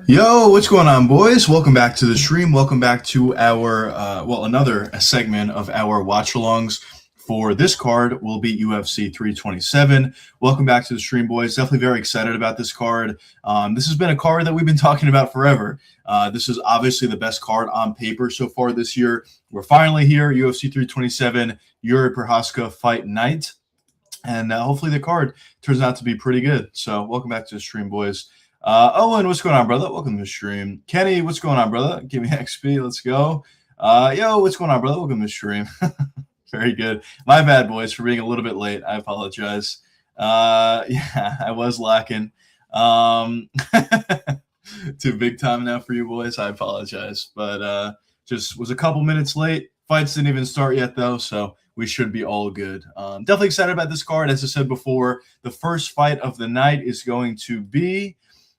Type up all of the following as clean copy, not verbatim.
Yo, what's going on, boys? Welcome back to the stream. Welcome back to our, another segment of our watch-alongs for this card will be UFC 327. Welcome back to the stream, boys. Definitely very excited about this card. This has been a card that we've been talking about forever. This is obviously the best card on paper so far this year. We're finally here, UFC 327, Yuri Prochazka Fight Night. And hopefully the card turns out to be pretty good. So welcome back to the stream, boys. Owen, what's going on, brother? Welcome to the stream. Kenny, what's going on, brother? Give me XP. Let's go. Yo, what's going on, brother? Welcome to the stream. Very good. My bad, boys, for being a little bit late. I apologize. Yeah, I was lacking. Too big time now for you boys. I apologize. But just was a couple minutes late. Fights didn't even start yet, though, so we should be all good. Definitely excited about this card. As I said before, the first fight of the night is going to be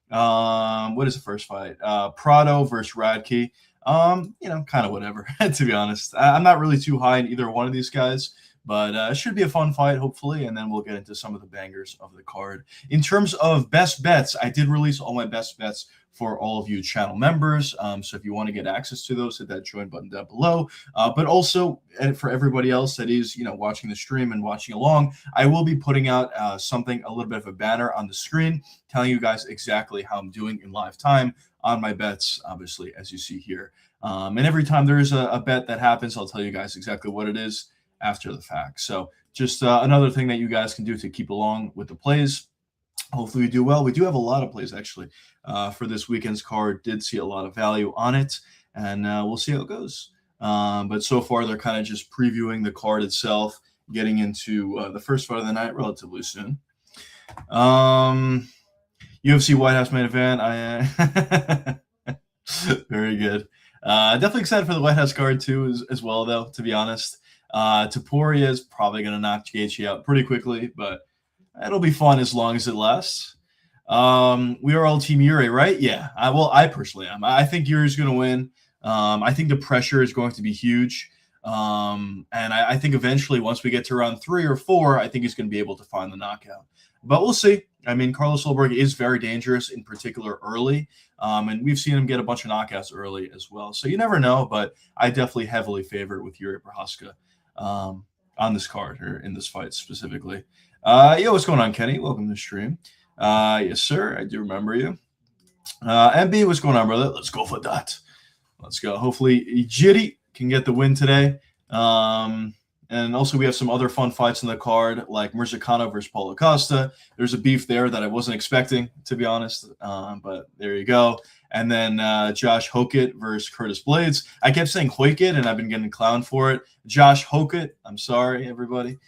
what is the first fight? Prado versus Radke. Kind of whatever, to be honest. I'm not really too high in either one of these guys, but it should be a fun fight, hopefully, and then we'll get into some of the bangers of the card. In terms of best bets, I did release all my best bets for all of you channel members. So if you want to get access to those, hit that join button down below. But also for everybody else that is, watching the stream and watching along, I will be putting out something, a little bit of a banner on the screen, telling you guys exactly how I'm doing in live time on my bets, obviously, as you see here. And every time there is a bet that happens, I'll tell you guys exactly what it is after the fact. So just another thing that you guys can do to keep along with the plays. Hopefully we do well. We do have a lot of plays, actually, for this weekend's card. Did see a lot of value on it, and we'll see how it goes. But so far, they're kind of just previewing the card itself, getting into the first fight of the night relatively soon. UFC White House main event. Very good. Definitely excited for the White House card, too, as well, though, to be honest. Topuria is probably going to knock Gaethje out pretty quickly, but it'll be fun as long as it lasts. We are all Team Yuri, right? Yeah. I personally am. I think Yuri's going to win. I think the pressure is going to be huge. And I think eventually, once we get to round 3 or 4, I think he's going to be able to find the knockout. But we'll see. I mean, Carlos Ulberg is very dangerous, in particular early. And we've seen him get a bunch of knockouts early as well. So you never know, but I definitely heavily favor with Yuri Prochazka on this card, or in this fight specifically. Yo, what's going on, Kenny? Welcome to the stream. Yes, sir. I do remember you. MB, what's going on, brother? Let's go for that. Let's go. Hopefully, Jiri can get the win today. And also, we have some other fun fights in the card, like Prochazka versus Paulo Costa. There's a beef there that I wasn't expecting, to be honest. But there you go. And then Josh Hokett versus Curtis Blades. I kept saying Hoykett, and I've been getting clowned for it. Josh Hokett. I'm sorry, everybody.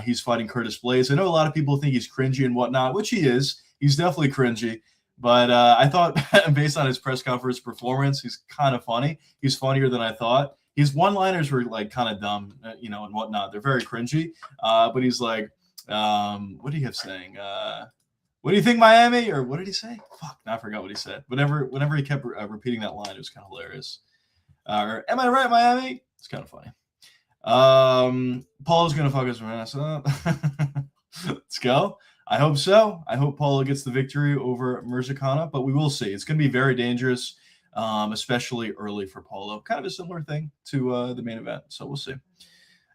He's fighting Curtis Blades. I know a lot of people think he's cringy and whatnot, which he is. He's definitely cringy. But I thought, based on his press conference performance, he's kind of funny. He's funnier than I thought. His one-liners were like kind of dumb, and whatnot. They're very cringy. But he's like, what did he have saying? What do you think, Miami? Or what did he say? Fuck, I forgot what he said. Whenever he kept repeating that line, it was kind of hilarious. Or, am I right, Miami? It's kind of funny. Paul's gonna fuck his ass up. Let's go. I hope so. I hope Paulo gets the victory over Prochazka, but we will see. It's gonna be very dangerous, especially early for Paulo. Kind of a similar thing to the main event, so we'll see.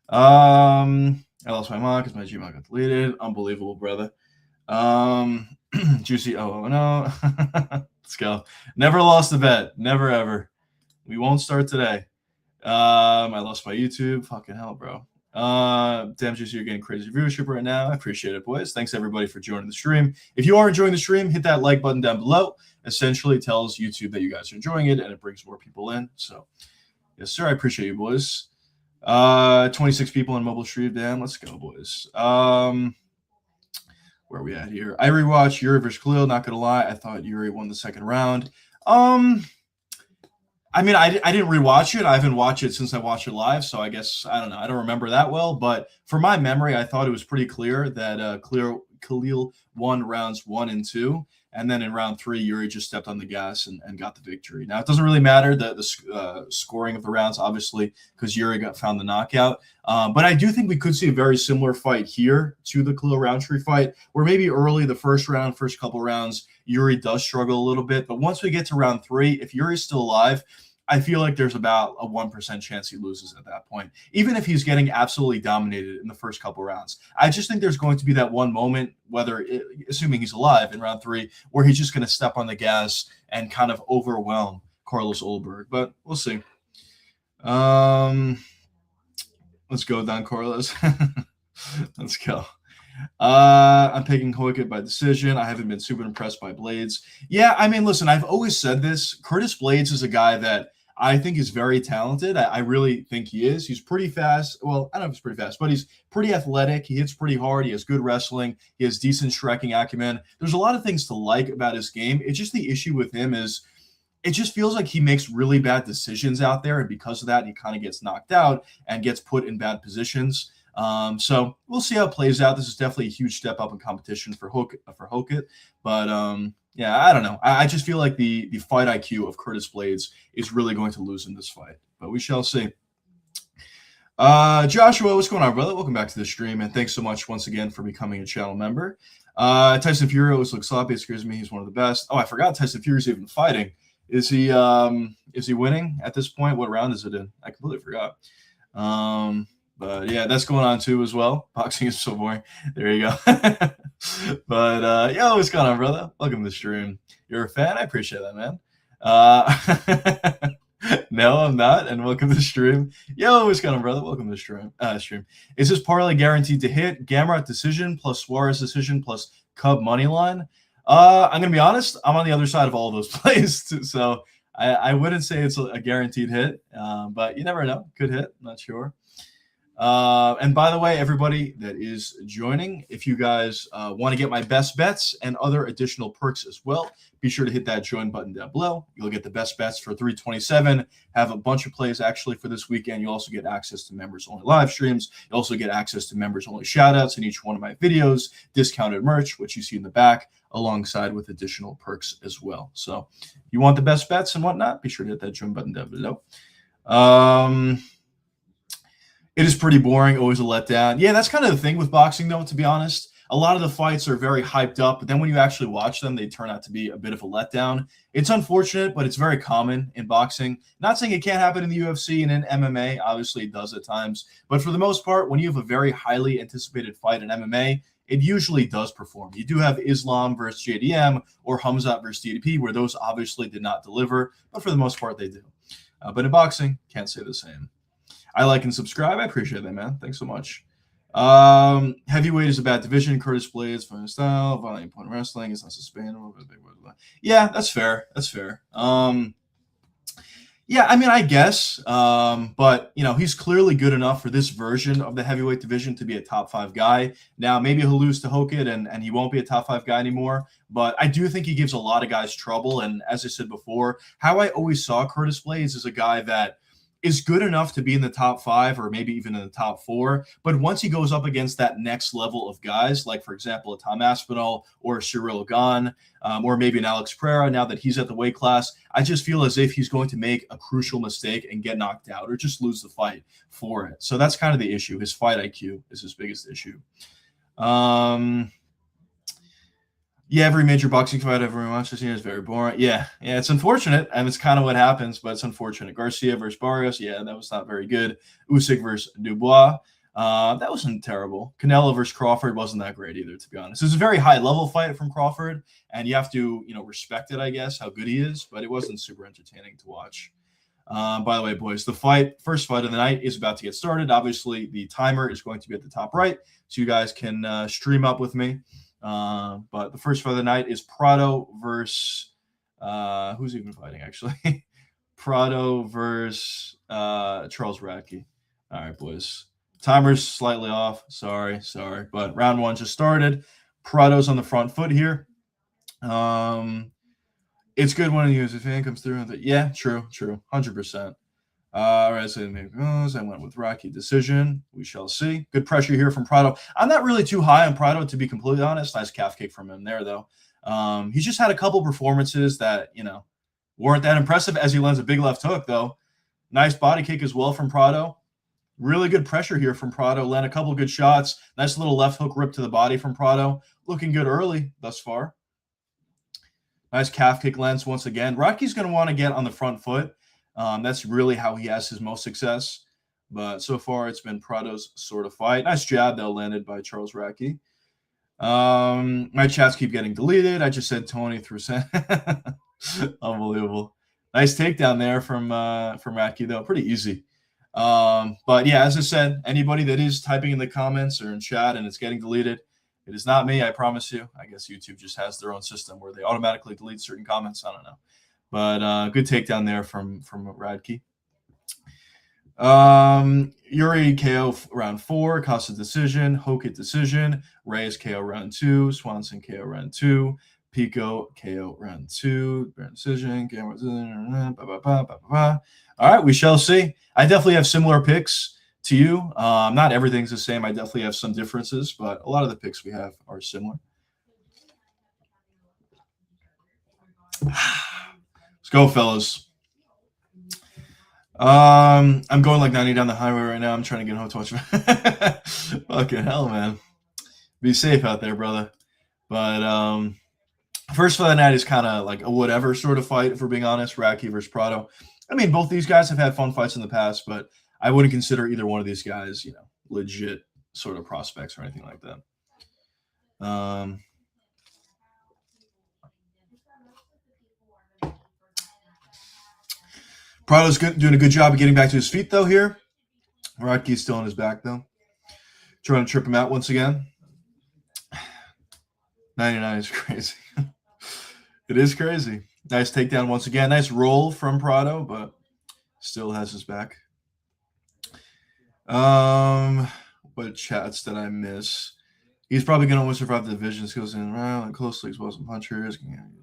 I lost my mod because my Gmail got deleted. Unbelievable, brother. Juicy. Oh no. Let's go. Never lost a bet. Never ever. We won't start today. I lost my YouTube. Fucking hell, bro. Damn, Juicy, you're getting crazy viewership right now. I appreciate it, boys. Thanks everybody for joining the stream. If you are enjoying the stream, hit that like button down below. Essentially tells YouTube that you guys are enjoying it, and it brings more people in. So, yes, sir. I appreciate you, boys. 26 people on mobile stream. Damn, let's go, boys. Where are we at here? I rewatched Yuri vs. Khalil. Not gonna lie, I thought Yuri won the second round. I mean, I didn't rewatch it. I haven't watched it since I watched it live, so I guess, I don't know. I don't remember that well. But for my memory, I thought it was pretty clear that Khalil won rounds 1 and 2. And then in round 3, Yuri just stepped on the gas and got the victory. Now, it doesn't really matter the scoring of the rounds, obviously, because Yuri found the knockout. But I do think we could see a very similar fight here to the Khalil Roundtree fight, where maybe early the first couple rounds, Yuri does struggle a little bit. But once we get to round 3, if Yuri's still alive, I feel like there's about a 1% chance he loses at that point, even if he's getting absolutely dominated in the first couple rounds. I just think there's going to be that one moment, assuming he's alive in round 3, where he's just going to step on the gas and kind of overwhelm Carlos Ulberg. But we'll see. Let's go, Don Carlos. Let's go. I'm picking Hoyt by decision. I haven't been super impressed by Blades. Yeah, I mean, listen, I've always said this. Curtis Blades is a guy that I think is very talented. I really think he is. He's pretty fast. Well, I don't know if he's pretty fast, but he's pretty athletic. He hits pretty hard. He has good wrestling. He has decent striking acumen. There's a lot of things to like about his game. It's just the issue with him is it just feels like he makes really bad decisions out there. And because of that, he kind of gets knocked out and gets put in bad positions. So we'll see how it plays out. This is definitely a huge step up in competition for Hokit. But yeah, I don't know. I just feel like the fight IQ of Curtis Blades is really going to lose in this fight, but we shall see. Joshua, what's going on, brother? Welcome back to the stream, and thanks so much once again for becoming a channel member. Tyson Fury always looks sloppy. It scares me. He's one of the best. Oh, I forgot Tyson Fury's even fighting. Is he winning at this point? What round is it in? I completely forgot. But yeah, that's going on too as well. Boxing is so boring. There you go. But yo, what's going on, brother? Welcome to the stream. You're a fan? I appreciate that, man. No, I'm not. And welcome to the stream. Yo, what's going on, brother? Welcome to the stream. Is this parlay guaranteed to hit? Gamrot decision plus Suarez decision plus Cub money line? I'm gonna be honest. I'm on the other side of all of those plays, so I wouldn't say it's a guaranteed hit. But you never know. Could hit. Not sure. And by the way, everybody that is joining, if you guys want to get my best bets and other additional perks as well, be sure to hit that join button down below. You'll get the best bets for 327, have a bunch of plays actually for this weekend. You'll also get access to members-only live streams. You also get access to members-only shout-outs in each one of my videos, discounted merch, which you see in the back, alongside with additional perks as well. So if you want the best bets and whatnot, be sure to hit that join button down below. It is pretty boring, always a letdown. Yeah, that's kind of the thing with boxing, though, to be honest. A lot of the fights are very hyped up, but then when you actually watch them, they turn out to be a bit of a letdown. It's unfortunate, but it's very common in boxing. Not saying it can't happen in the UFC and in MMA. Obviously, it does at times. But for the most part, when you have a very highly anticipated fight in MMA, it usually does perform. You do have Islam versus JDM or Hamzat versus DDP, where those obviously did not deliver, but for the most part, they do. But in boxing, can't say the same. I like and subscribe. I appreciate that, man. Thanks so much. Heavyweight is a bad division. Curtis Blades, fine style, violent point wrestling. It's not sustainable. Yeah, that's fair. That's fair. Yeah, I mean, I guess. But, you know, he's clearly good enough for this version of the heavyweight division to be a top 5 guy. Now, maybe he'll lose to Hokit and he won't be a top 5 guy anymore. But I do think he gives a lot of guys trouble. And as I said before, how I always saw Curtis Blades as a guy that is good enough to be in the top 5 or maybe even in the top 4. But once he goes up against that next level of guys, like, for example, a Tom Aspinall or a Cyril Gane, or maybe an Alex Pereira, now that he's at the weight class, I just feel as if he's going to make a crucial mistake and get knocked out or just lose the fight for it. So that's kind of the issue. His fight IQ is his biggest issue. Yeah, every major boxing fight everyone watches here is very boring. Yeah, it's unfortunate, and it's kind of what happens, but it's unfortunate. Garcia versus Barrios, yeah, that was not very good. Usyk versus Dubois, that wasn't terrible. Canelo versus Crawford wasn't that great either, to be honest. It was a very high-level fight from Crawford, and you have to, respect it, I guess, how good he is, but it wasn't super entertaining to watch. By the way, boys, the first fight of the night is about to get started. Obviously, the timer is going to be at the top right, so you guys can stream up with me. But the first fight of the night is Prado versus who's even fighting actually? Prado versus Charles Radke. All right, boys. Timer's slightly off. Sorry. But round 1 just started. Prado's on the front foot here. It's good when a UFC fan comes through. Yeah, true. 100%. All right, so maybe goes. I went with Rocky decision. We shall see. Good pressure here from Prado. I'm not really too high on Prado, to be completely honest. Nice calf kick from him there, though. He's just had a couple performances that, weren't that impressive as he lands a big left hook, though. Nice body kick as well from Prado. Really good pressure here from Prado. Land a couple good shots. Nice little left hook rip to the body from Prado. Looking good early thus far. Nice calf kick lands once again. Rocky's going to want to get on the front foot. That's really how he has his most success. But so far, it's been Prado's sort of fight. Nice jab, though, landed by Charles Racky. My chats keep getting deleted. I just said Tony through Unbelievable. Nice takedown there from Racky, though. Pretty easy. But yeah, as I said, anybody that is typing in the comments or in chat and it's getting deleted, it is not me, I promise you. I guess YouTube just has their own system where they automatically delete certain comments. I don't know. But good takedown there from Radke. Yuri KO round 4, Costa decision, Hokit decision, Reyes KO round 2, Swanson KO round 2, Pico KO round 2, decision, all right, we shall see. I definitely have similar picks to you. Not everything's the same. I definitely have some differences, but a lot of the picks we have are similar. Let's go, fellas. I'm going like 90 down the highway right now. I'm trying to get home to watch. Fucking hell, man. Be safe out there, brother. But first fight of the night is kind of like a whatever sort of fight, if we're being honest. Racky versus Prado. I mean, both these guys have had fun fights in the past, but I wouldn't consider either one of these guys, legit sort of prospects or anything like that. Prado's doing a good job of getting back to his feet, though, here. Radke's still on his back, though. Trying to trip him out once again. 99 is crazy. It is crazy. Nice takedown once again. Nice roll from Prado, but still has his back. What chats did I miss? He's probably going to almost survive the division. Skills in around close legs, wasn't punchers,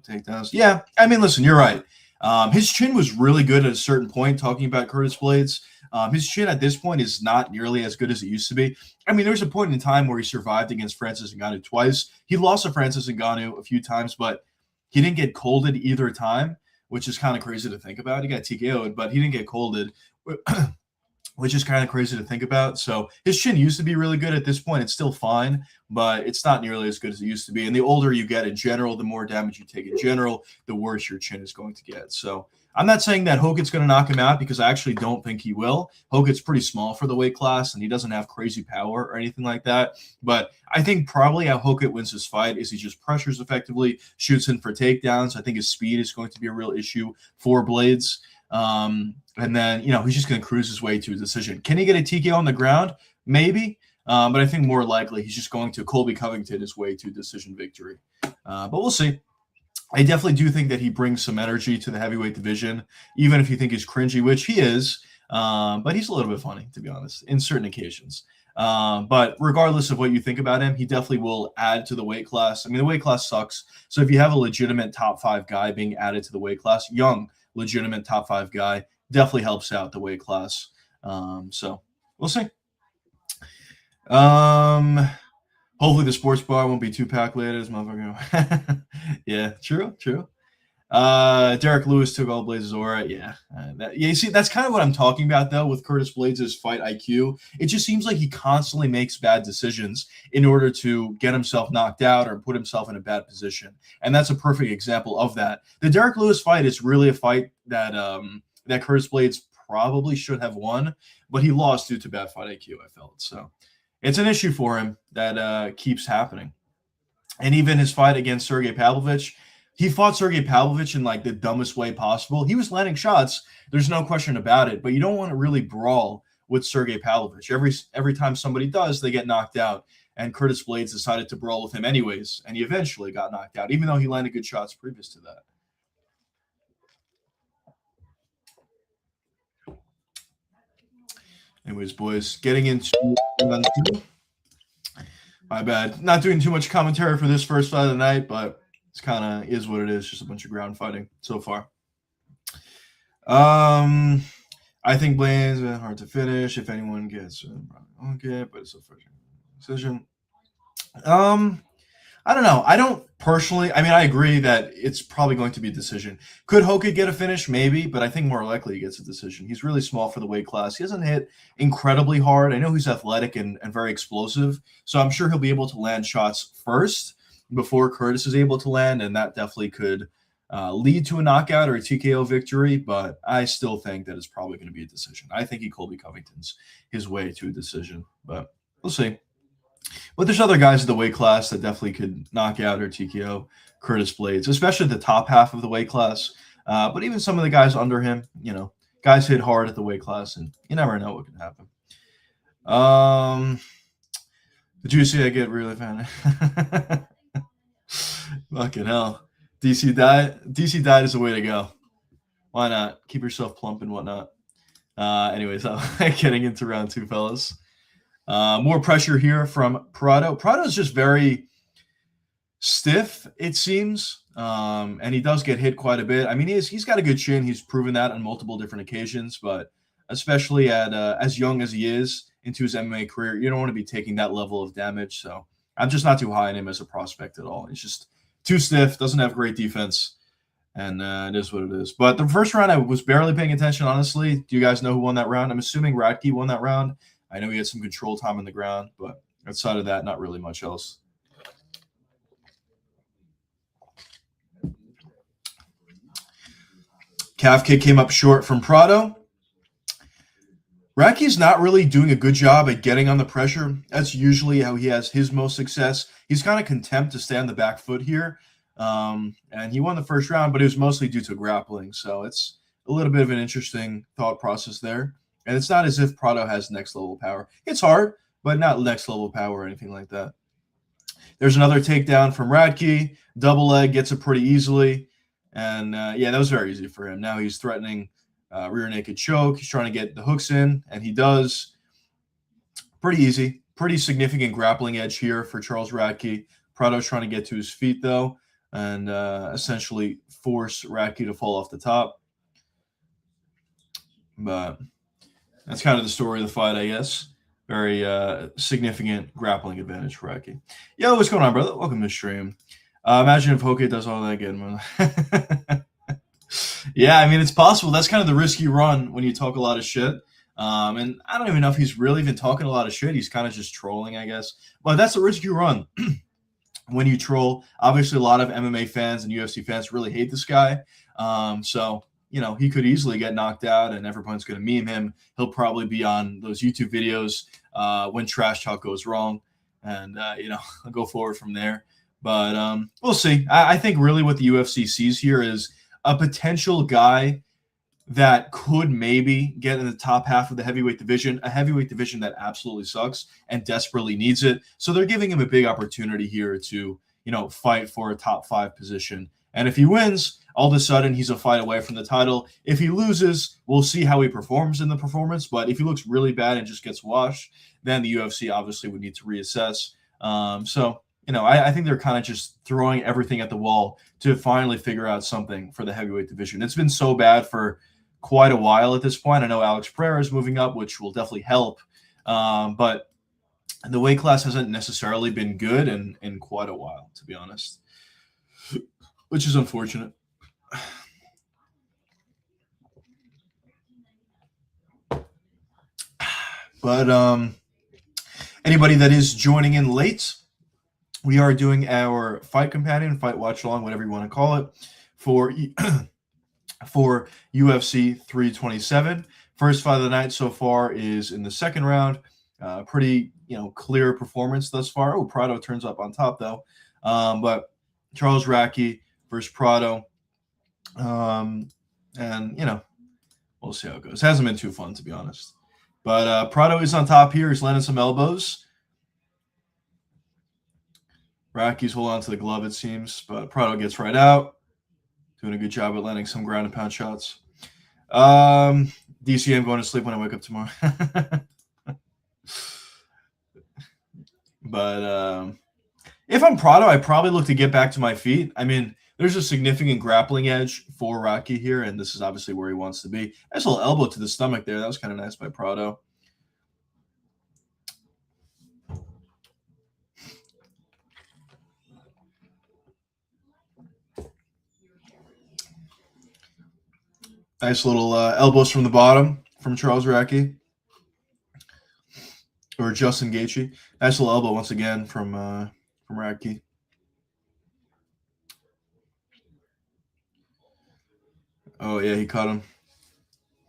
takedowns. Yeah, I mean, listen, you're right. His chin was really good at a certain point, talking about Curtis Blades. His chin at this point is not nearly as good as it used to be. I mean, there was a point in time where he survived against Francis Ngannou twice. He lost to Francis Ngannou a few times, but he didn't get colded either time, which is kind of crazy to think about. He got TKO'd, but he didn't get colded, which is kind of crazy to think about. So his chin used to be really good. At this point, it's still fine, but it's not nearly as good as it used to be. And the older you get in general, the more damage you take in general, the worse your chin is going to get. So I'm not saying that Hokit's going to knock him out, because I actually don't think he will. Hokit's pretty small for the weight class, and he doesn't have crazy power or anything like that. But I think probably how Hokit wins this fight is he just pressures effectively, shoots in for takedowns. I think his speed is going to be a real issue for Blades. And then, he's just going to cruise his way to a decision. Can he get a TKO on the ground? Maybe. But I think more likely he's just going to Colby Covington his way to decision victory. But we'll see. I definitely do think that he brings some energy to the heavyweight division, even if you think he's cringy, which he is. But he's a little bit funny, to be honest, in certain occasions. But regardless of what you think about him, he definitely will add to the weight class. I mean, the weight class sucks. So if you have a legitimate top 5 guy being added to the weight class, young, legitimate top 5 guy, definitely helps out the weight class. So we'll see. Hopefully the sports bar won't be too packed later. This motherfucker. Yeah, true. Derek Lewis took all Blades' aura. Yeah. You see, that's kind of what I'm talking about, though, with Curtis Blades' fight IQ. It just seems like he constantly makes bad decisions in order to get himself knocked out or put himself in a bad position. And that's a perfect example of that. The Derek Lewis fight is really a fight that that Curtis Blades probably should have won, but he lost due to bad fight IQ, I felt. So it's an issue for him that keeps happening. And even his fight against Sergey Pavlovich, he fought Sergey Pavlovich in like the dumbest way possible. He was landing shots. There's no question about it, but you don't want to really brawl with Sergey Pavlovich. Every time somebody does, they get knocked out. And Curtis Blades decided to brawl with him anyways, and he eventually got knocked out, even though he landed good shots previous to that. Anyways, boys, getting into my bad. Not doing too much commentary for this first fight of the night, but it's kind of is what it is. Just a bunch of ground fighting so far. I think Blaine's been hard to finish. If anyone gets, okay, but it's a first decision. I don't know. I don't personally. I mean, I agree that it's probably going to be a decision. Could Hoka get a finish? Maybe, but I think more likely he gets a decision. He's really small for the weight class. He hasn't hit incredibly hard. I know he's athletic and very explosive, so I'm sure he'll be able to land shots first before Curtis is able to land, and that definitely could lead to a knockout or a TKO victory. But I still think that it's probably going to be a decision. I think Colby Covington's his way to a decision, but we'll see. But there's other guys in the weight class that definitely could knock out or TKO Curtis Blades, especially the top half of the weight class. But even some of the guys under him, guys hit hard at the weight class, and you never know what can happen. The Juicy, I get really fan. Fucking hell. DC diet is the way to go. Why not? Keep yourself plump and whatnot. Anyways, getting into round 2, fellas. More pressure here from Prado. Prado is just very stiff, it seems, and he does get hit quite a bit. I mean, he's got a good chin. He's proven that on multiple different occasions, but especially at as young as he is into his MMA career, you don't want to be taking that level of damage. So I'm just not too high on him as a prospect at all. He's just too stiff, doesn't have great defense, and it is what it is. But the first round, I was barely paying attention, honestly. Do you guys know who won that round? I'm assuming Radke won that round. I know he had some control time on the ground, but outside of that, not really much else. Calf kick came up short from Prado. Radke's not really doing a good job at getting on the pressure. That's usually how he has his most success. He's kind of content to stay on the back foot here. And he won the first round, but it was mostly due to grappling. So it's a little bit of an interesting thought process there. And it's not as if Prado has next level power. It's hard, but not next level power or anything like that. There's another takedown from Radke. Double leg, gets it pretty easily. And yeah, that was very easy for him. Now he's threatening rear naked choke. He's trying to get the hooks in, and he does. Pretty easy. Pretty significant grappling edge here for Charles Radke. Prado's trying to get to his feet, though, and essentially force Radke to fall off the top. But that's kind of the story of the fight, I guess. Very significant grappling advantage for Radke. Yo, what's going on, brother? Welcome to the stream. Imagine if Hoka does all that again. Yeah, I mean, it's possible. That's kind of the risk you run when you talk a lot of shit. And I don't even know if he's really even talking a lot of shit. He's kind of just trolling, I guess. But that's the risk you run when you troll. Obviously, a lot of MMA fans and UFC fans really hate this guy. So, he could easily get knocked out, and everyone's going to meme him. He'll probably be on those YouTube videos when trash talk goes wrong, and, go forward from there. But we'll see. I think really what the UFC sees here is a potential guy that could maybe get in the top half of the heavyweight division, a heavyweight division that absolutely sucks and desperately needs it. So they're giving him a big opportunity here to, fight for a top 5 position. And if he wins, all of a sudden he's a fight away from the title. If he loses, we'll see how he performs in the performance. But if he looks really bad and just gets washed, then the UFC obviously would need to reassess. I think they're kind of just throwing everything at the wall to finally figure out something for the heavyweight division. It's been so bad for quite a while at this point. I know Alex Pereira is moving up, which will definitely help. But the weight class hasn't necessarily been good in quite a while, to be honest, which is unfortunate. But anybody that is joining in late, we are doing our fight companion, fight watch along, whatever you want to call it, for UFC 327. First fight of the night so far is in the second round. Pretty clear performance thus far. Oh, Prado turns up on top though. But Charles Radke versus Prado, and we'll see how it goes. Hasn't been too fun, to be honest. But Prado is on top here. He's landing some elbows. Radke's holding on to the glove, it seems, but Prado gets right out. Doing a good job at landing some ground and pound shots. DC, I'm going to sleep when I wake up tomorrow. But if I'm Prado, I probably look to get back to my feet. I mean, there's a significant grappling edge for Rocky here, and this is obviously where he wants to be. Nice little elbow to the stomach there. That was kind of nice by Prado. Nice little elbows from the bottom from Charles Rocky. Or Justin Gaethje. Nice little elbow once again from Rocky. Oh, yeah, he caught him.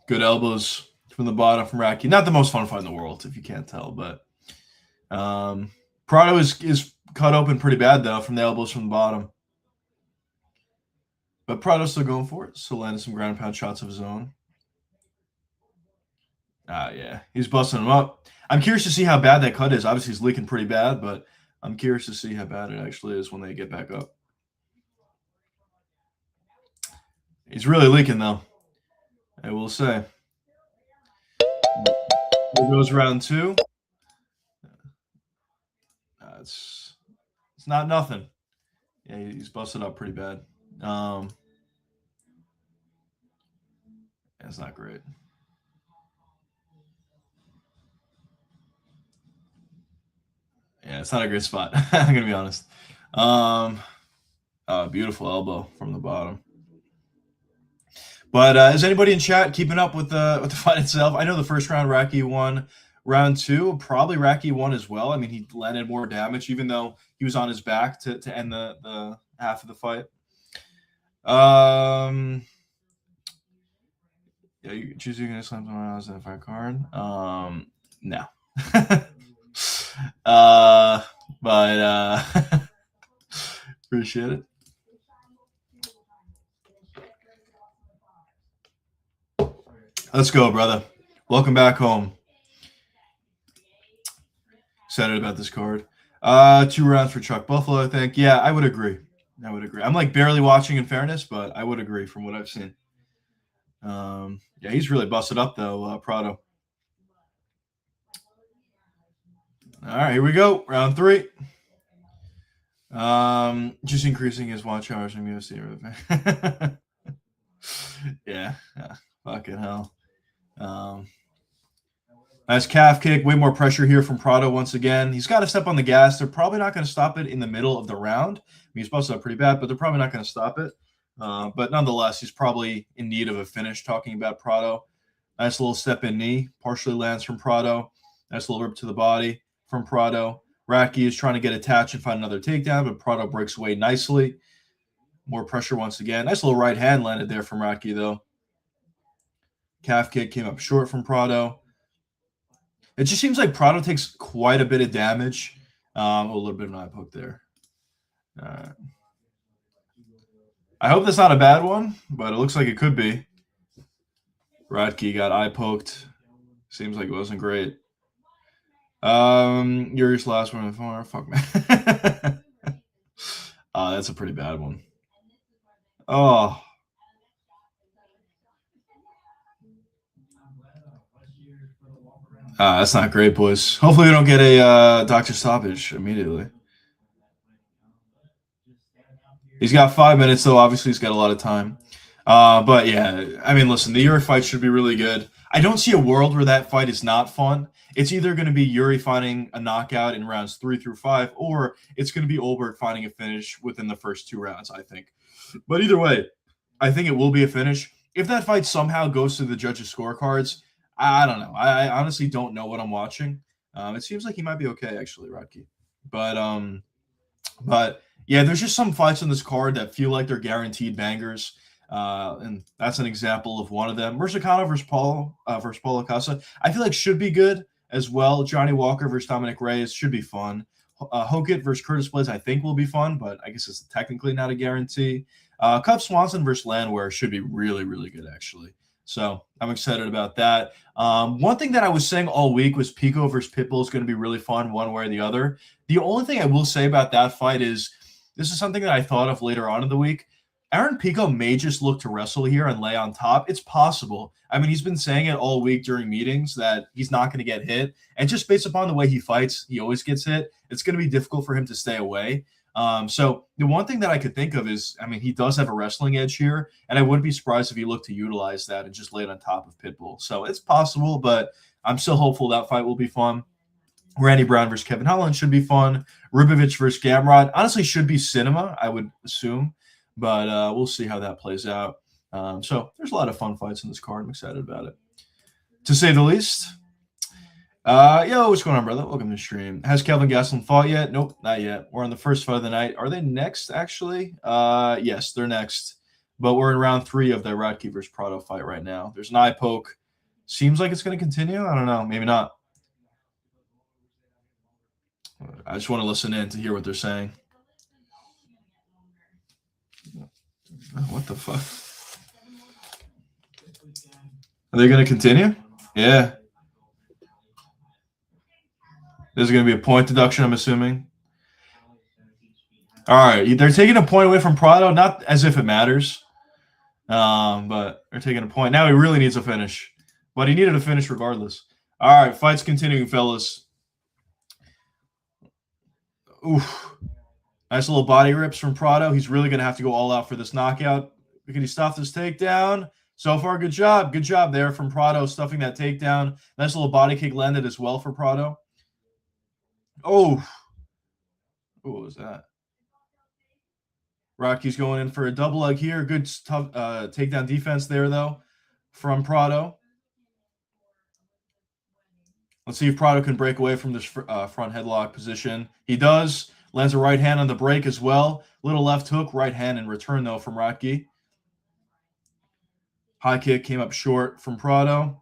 Good elbows from the bottom from Rocky. Not the most fun fight in the world, if you can't tell, but Prado is cut open pretty bad, though, from the elbows from the bottom. But Prado's still going for it. Still landing some ground and pound shots of his own. Yeah. He's busting him up. I'm curious to see how bad that cut is. Obviously, he's leaking pretty bad, but I'm curious to see how bad it actually is when they get back up. He's really leaking, though. I will say. Here goes round 2. It's not nothing. Yeah, he's busted up pretty bad. It's not great. Yeah, it's not a great spot. I'm gonna be honest. Beautiful elbow from the bottom. But is anybody in chat keeping up with the fight itself? I know the first round Rocky won. Round 2, probably Rocky won as well. I mean, he landed more damage, even though he was on his back to end the half of the fight. Yeah, you choosing gonna slam someone else in a fight card? No. But appreciate it. Let's go, brother. Welcome back home. Excited about this card. 2 rounds for Chuck Buffalo, I think. Yeah, I would agree. I'm like barely watching, in fairness, but I would agree from what I've seen. Yeah, he's really busted up though, Prado. All right, here we go. Round 3. Just increasing his watch hours from UFC. Yeah, fucking hell. Nice calf kick. Way more pressure here from Prado once again. He's got to step on the gas. They're probably not going to stop it in the middle of the round. I mean, he's busted up pretty bad, but they're probably not going to stop it. But nonetheless, he's probably in need of a finish, talking about Prado. Nice little step-in knee. Partially lands from Prado. Nice little rip to the body from Prado. Rocky is trying to get attached and find another takedown, but Prado breaks away nicely. More pressure once again. Nice little right hand landed there from Rocky, though. Calf kick came up short from Prado. It just seems like Prado takes quite a bit of damage. A little bit of an eye poke there. All right. I hope that's not a bad one, but it looks like it could be. Rocky got eye poked. Seems like it wasn't great. Yuri's last one before. Fuck, man. That's a pretty bad one. Oh. That's not great, boys. Hopefully we don't get a doctor stoppage immediately. He's got 5 minutes, though. Obviously, he's got a lot of time. But, yeah, I mean, listen, the Yuri fight should be really good. I don't see a world where that fight is not fun. It's either going to be Yuri finding a knockout in rounds 3 through 5, or it's going to be Ulberg finding a finish within the first 2 rounds, I think. But either way, I think it will be a finish. If that fight somehow goes to the judges' scorecards, I don't know. I honestly don't know what I'm watching. It seems like he might be okay, actually, Rocky. But yeah, there's just some fights on this card that feel like they're guaranteed bangers. And that's an example of one of them. Mursakano versus Prochazka, I feel like should be good as well. Johnny Walker versus Dominic Reyes should be fun. Hokit versus Curtis Blades, I think, will be fun, but I guess it's technically not a guarantee. Cub Swanson versus Landwehr should be really, really good, actually. So I'm excited about that. One thing that I was saying all week was Pico versus Pitbull is going to be really fun one way or the other. The only thing I will say about that fight is this is something that I thought of later on in the week. Aaron Pico may just look to wrestle here and lay on top. It's possible. I mean, he's been saying it all week during meetings that he's not going to get hit. And just based upon the way he fights, he always gets hit. It's going to be difficult for him to stay away. So the one thing that I could think of is, I mean, he does have a wrestling edge here, and I wouldn't be surprised if he looked to utilize that and just lay it on top of Pitbull. So it's possible, but I'm still hopeful that fight will be fun. Randy Brown versus Kevin Holland should be fun. Rubovich versus Gamrot honestly should be cinema, I would assume, but we'll see how that plays out. So there's a lot of fun fights in this card. I'm excited about it, to say the least. Yo, what's going on, brother? Welcome to the stream. Has Kelvin Gastelum fought yet? Nope, not yet. We're on the first fight of the night. Are they next, actually? Yes, they're next. But we're in round 3 of the Radke versus Prado fight right now. There's an eye poke. Seems like it's going to continue. I don't know. Maybe not. I just want to listen in to hear what they're saying. What the fuck? Are they going to continue? Yeah. There's going to be a point deduction, I'm assuming. All right. They're taking a point away from Prado, not as if it matters. But they're taking a point. Now he really needs a finish. But he needed a finish regardless. All right. Fight's continuing, fellas. Oof. Nice little body rips from Prado. He's really going to have to go all out for this knockout. Can he stop this takedown? So far, good job. Good job there from Prado, stuffing that takedown. Nice little body kick landed as well for Prado. Oh. What was that? Rocky's going in for a double leg here. Good tough takedown defense there, though, from Prado. Let's see if Prado can break away from this front headlock position. He does. Lands a right hand on the break as well. Little left hook, right hand in return, though, from Rocky. High kick came up short from Prado.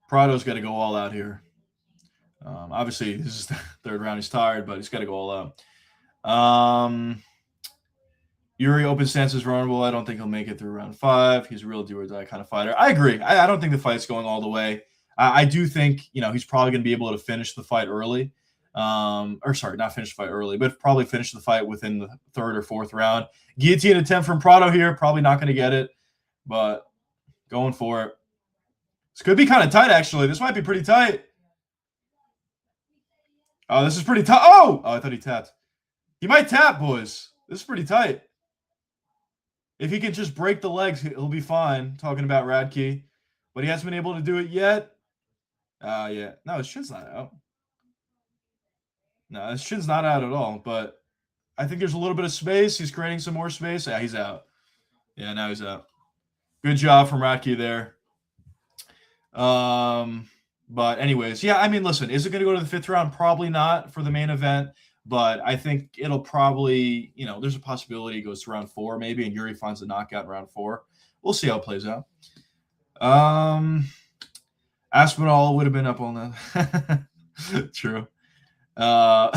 Prado's got to go all out here. Obviously, this is the third round. He's tired, but he's got to go all out. Yuri open stance is vulnerable. I don't think he'll make it through round 5. He's a real do or die kind of fighter. I agree. I don't think the fight's going all the way. I do think, he's probably going to be able to finish the fight early. Or sorry, not finish the fight early, but probably finish the fight within the 3rd or 4th round. Guillotine attempt from Prado here. Probably not going to get it, but going for it. This could be kind of tight, actually. This might be pretty tight. Oh, this is pretty tight. Oh, I thought he tapped. He might tap, boys. This is pretty tight. If he can just break the legs, he'll be fine. Talking about Radke. But he hasn't been able to do it yet. Yeah. No, his chin's not out. No, his chin's not out at all. But I think there's a little bit of space. He's creating some more space. Yeah, he's out. Yeah, now he's out. Good job from Radke there. But anyways, yeah, I mean, listen, is it going to go to the 5th round? Probably not for the main event. But I think it'll probably, there's a possibility it goes to round 4 maybe, and Yuri finds a knockout in round 4. We'll see how it plays out. Aspinall would have been up on that. True. Mark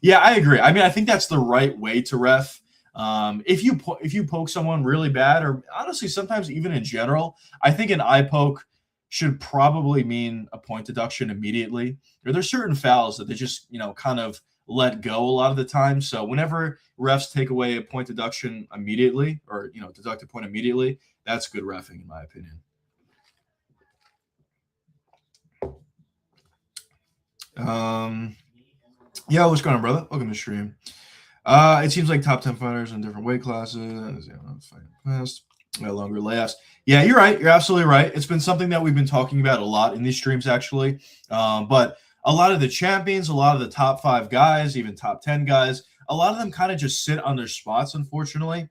yeah, I agree. I mean, I think that's the right way to ref. If you poke someone really bad, or honestly, sometimes even in general, I think an eye poke should probably mean a point deduction immediately. There's certain fouls that they just, kind of let go a lot of the time. So whenever refs take away a point deduction immediately, or, deduct a point immediately, that's good reffing in my opinion. Yeah, what's going on, brother? Welcome to the stream. It seems like top 10 fighters in different weight classes. Longer layoffs. Yeah, you're right. You're absolutely right. It's been something that we've been talking about a lot in these streams, actually. But a lot of the champions, a lot of the top 5 guys, even top 10 guys, a lot of them kind of just sit on their spots, unfortunately.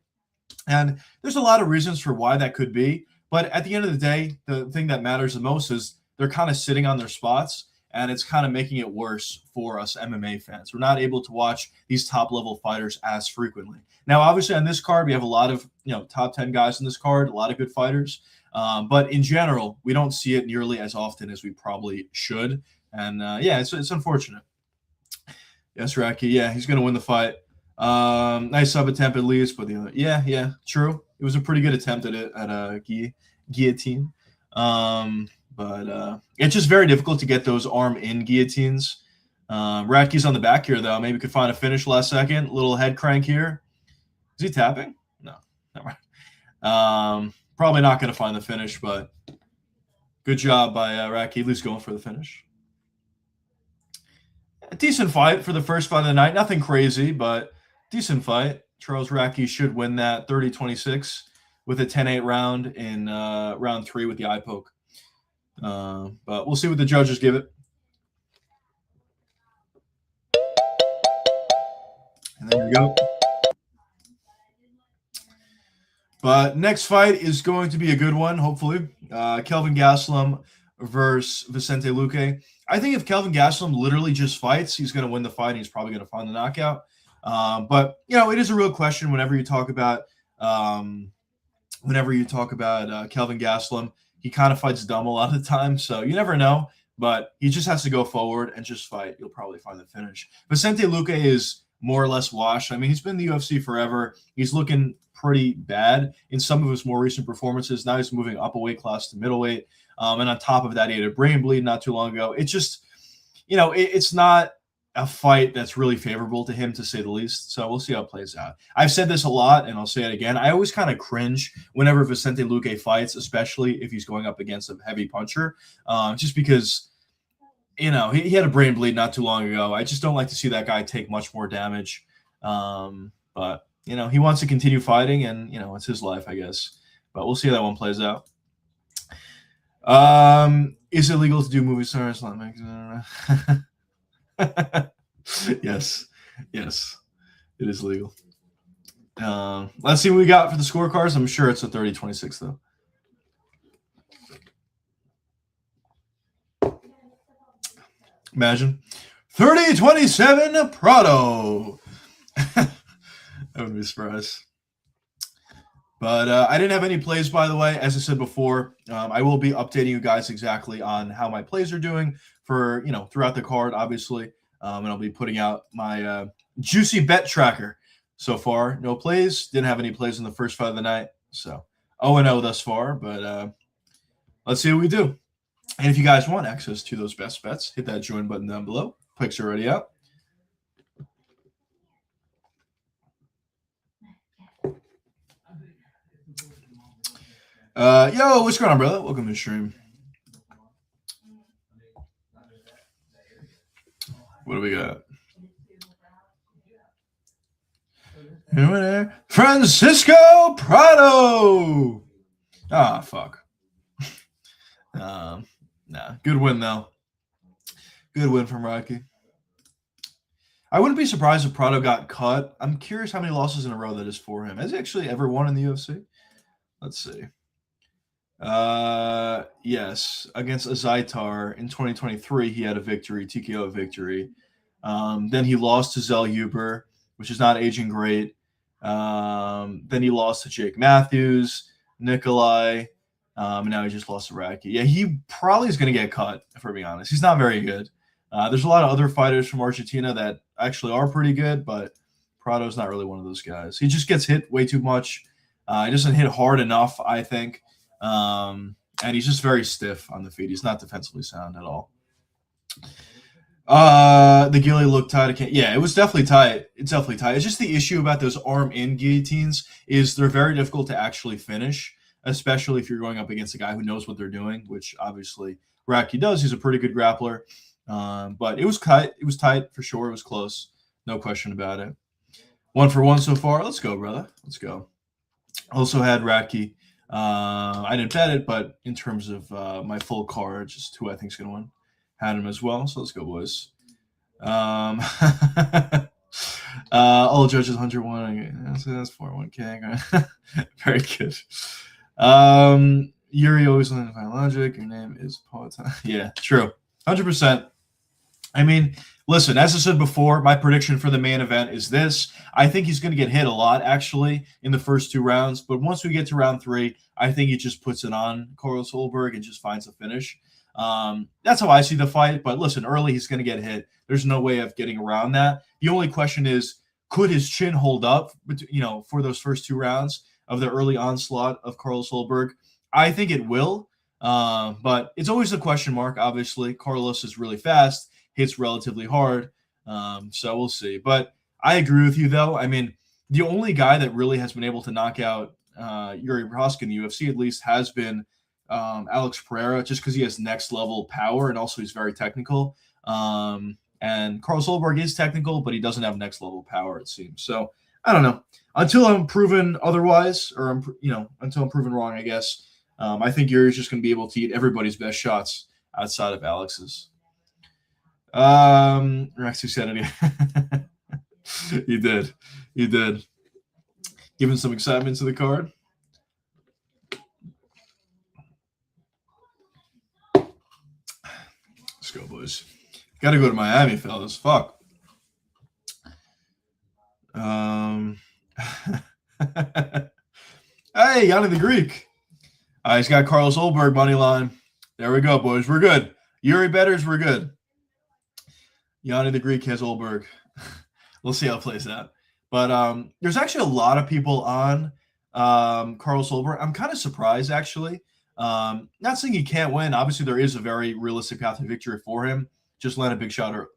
And there's a lot of reasons for why that could be. But at the end of the day, the thing that matters the most is they're kind of sitting on their spots. And it's kind of making it worse for us MMA fans. We're not able to watch these top-level fighters as frequently. Now, obviously, on this card, we have a lot of top 10 guys in this card, a lot of good fighters. But in general, we don't see it nearly as often as we probably should. And, yeah, it's unfortunate. Yes, Raki. Yeah, he's going to win the fight. Nice sub attempt at least. But, yeah, true. It was a pretty good attempt at it at a guillotine. But it's just very difficult to get those arm-in guillotines. Radke's on the back here, though. Maybe could find a finish last second. Little head crank here. Is he tapping? No. Never mind. Probably not going to find the finish, but Good job by Raki, at least going for the finish. A decent fight for the first fight of the night. Nothing crazy, but decent fight. Charles Raki should win that 30-26 with a 10-8 round in round 3 with the eye poke. But we'll see what the judges give it. And there we go. But next fight is going to be a good one, hopefully. Kelvin Gastelum versus Vicente Luque. I think if Kelvin Gastelum literally just fights, he's going to win the fight. And he's probably going to find the knockout. But it is a real question whenever you talk about Kelvin Gastelum. He kind of fights dumb a lot of the time, so you never know. But he just has to go forward and just fight. You'll probably find the finish. Vicente Luque is more or less washed. I mean, he's been in the UFC forever. He's looking pretty bad in some of his more recent performances. Now he's moving up a weight class to middleweight. And on top of that, he had a brain bleed not too long ago. It's just, it's not a fight that's really favorable to him, to say the least. So we'll see how it plays out. I've said this a lot, and I'll say it again. I always kind of cringe whenever Vicente Luque fights, especially if he's going up against a heavy puncher, just because, he had a brain bleed not too long ago. I just don't like to see that guy take much more damage. But, he wants to continue fighting, and, it's his life, I guess. But we'll see how that one plays out. Is it legal to do movie stars? Yes, it is legal. Let's see what we got for the scorecards. I'm sure it's a 30-26 though. Imagine 30-27 Prado. That would be a surprise. But I didn't have any plays, by the way. As I said before, I will be updating you guys exactly on how my plays are doing for, throughout the card, obviously. And I'll be putting out my juicy bet tracker. So far, no plays. Didn't have any plays in the first fight of the night. So 0-0 thus far. But let's see what we do. And if you guys want access to those best bets, hit that join button down below. Picks are already out. Yo, what's going on, brother? Welcome to the stream. What do we got? Francisco Prado. Ah, fuck. Nah. Good win, though. Good win from Rocky. I wouldn't be surprised if Prado got cut. I'm curious how many losses in a row that is for him. Has he actually ever won in the UFC? Let's see. Yes, against Azaitar in 2023, he had a victory, TKO victory. Then he lost to Zell Huber, which is not aging great. Then he lost to Jake Matthews, Nikolai, and now he just lost to Raki. Yeah, he probably is going to get cut, if we're being honest. He's not very good. There's a lot of other fighters from Argentina that actually are pretty good, but Prado's not really one of those guys. He just gets hit way too much. He doesn't hit hard enough, I think. And he's just very stiff on the feet. He's not defensively sound at all. The Gilly looked tight. Yeah, it was definitely tight. It's definitely tight. It's just the issue about those arm-in guillotines is they're very difficult to actually finish, especially if you're going up against a guy who knows what they're doing, which obviously Raki does. He's a pretty good grappler. But it was tight. It was tight for sure. It was close. No question about it. 1-for-1 so far. Let's go, brother. Let's go. Also had Raki. I didn't bet it, but in terms of my full card, just who I think is going to win, had him as well. So let's go, boys. All judges 101. That's 401k. Very good. Yuri always learning by logic. Your name is Paul. Yeah, true. 100%. I mean, listen, as I said before, my prediction for the main event is this. I think he's going to get hit a lot, actually, in the first 2 rounds. But once we get to round 3, I think he just puts it on Carlos Ulberg and just finds a finish. That's how I see the fight. But listen, early he's going to get hit. There's no way of getting around that. The only question is, could his chin hold up, for those first 2 rounds of the early onslaught of Carlos Ulberg? I think it will. But it's always a question mark, obviously. Carlos is really fast. Hits relatively hard, so we'll see. But I agree with you, though. I mean, the only guy that really has been able to knock out Yuri Prochazka in the UFC, at least, has been Alex Pereira, just because he has next level power and also he's very technical. And Carlos Ulberg is technical, but he doesn't have next level power, it seems. So I don't know. Until I'm proven otherwise, or until I'm proven wrong, I guess. I think Yuri's just going to be able to eat everybody's best shots outside of Alex's. Rex, you said it. You did. Giving some excitement to the card. Let's go, boys. Got to go to Miami, fellas. Fuck. Hey, Yanni the Greek. He's got Carlos Ulberg money line. There we go, boys. We're good. Yuri betters, we're good. Yanni the Greek has Ulberg. We'll see how it plays out. But there's actually a lot of people on Carlos Ulberg. I'm kind of surprised, actually. Not saying he can't win. Obviously, there is a very realistic path to victory for him. Just land a big shot early.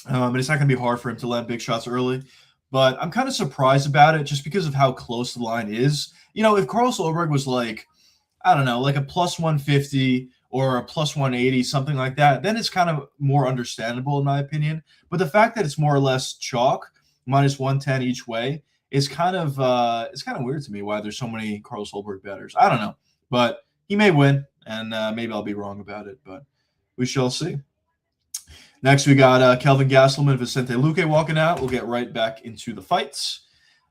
And it's not going to be hard for him to land big shots early. But I'm kind of surprised about it just because of how close the line is. If Carlos Ulberg was like, I don't know, like a plus 150 or a plus 180, something like that, then it's kind of more understandable in my opinion. But the fact that it's more or less chalk, minus 110 each way, is kind of weird to me why there's so many Carlos Ulberg bettors. I don't know. But he may win, and maybe I'll be wrong about it, but we shall see. Next, we got Kelvin Gastelum and Vicente Luque walking out. We'll get right back into the fights.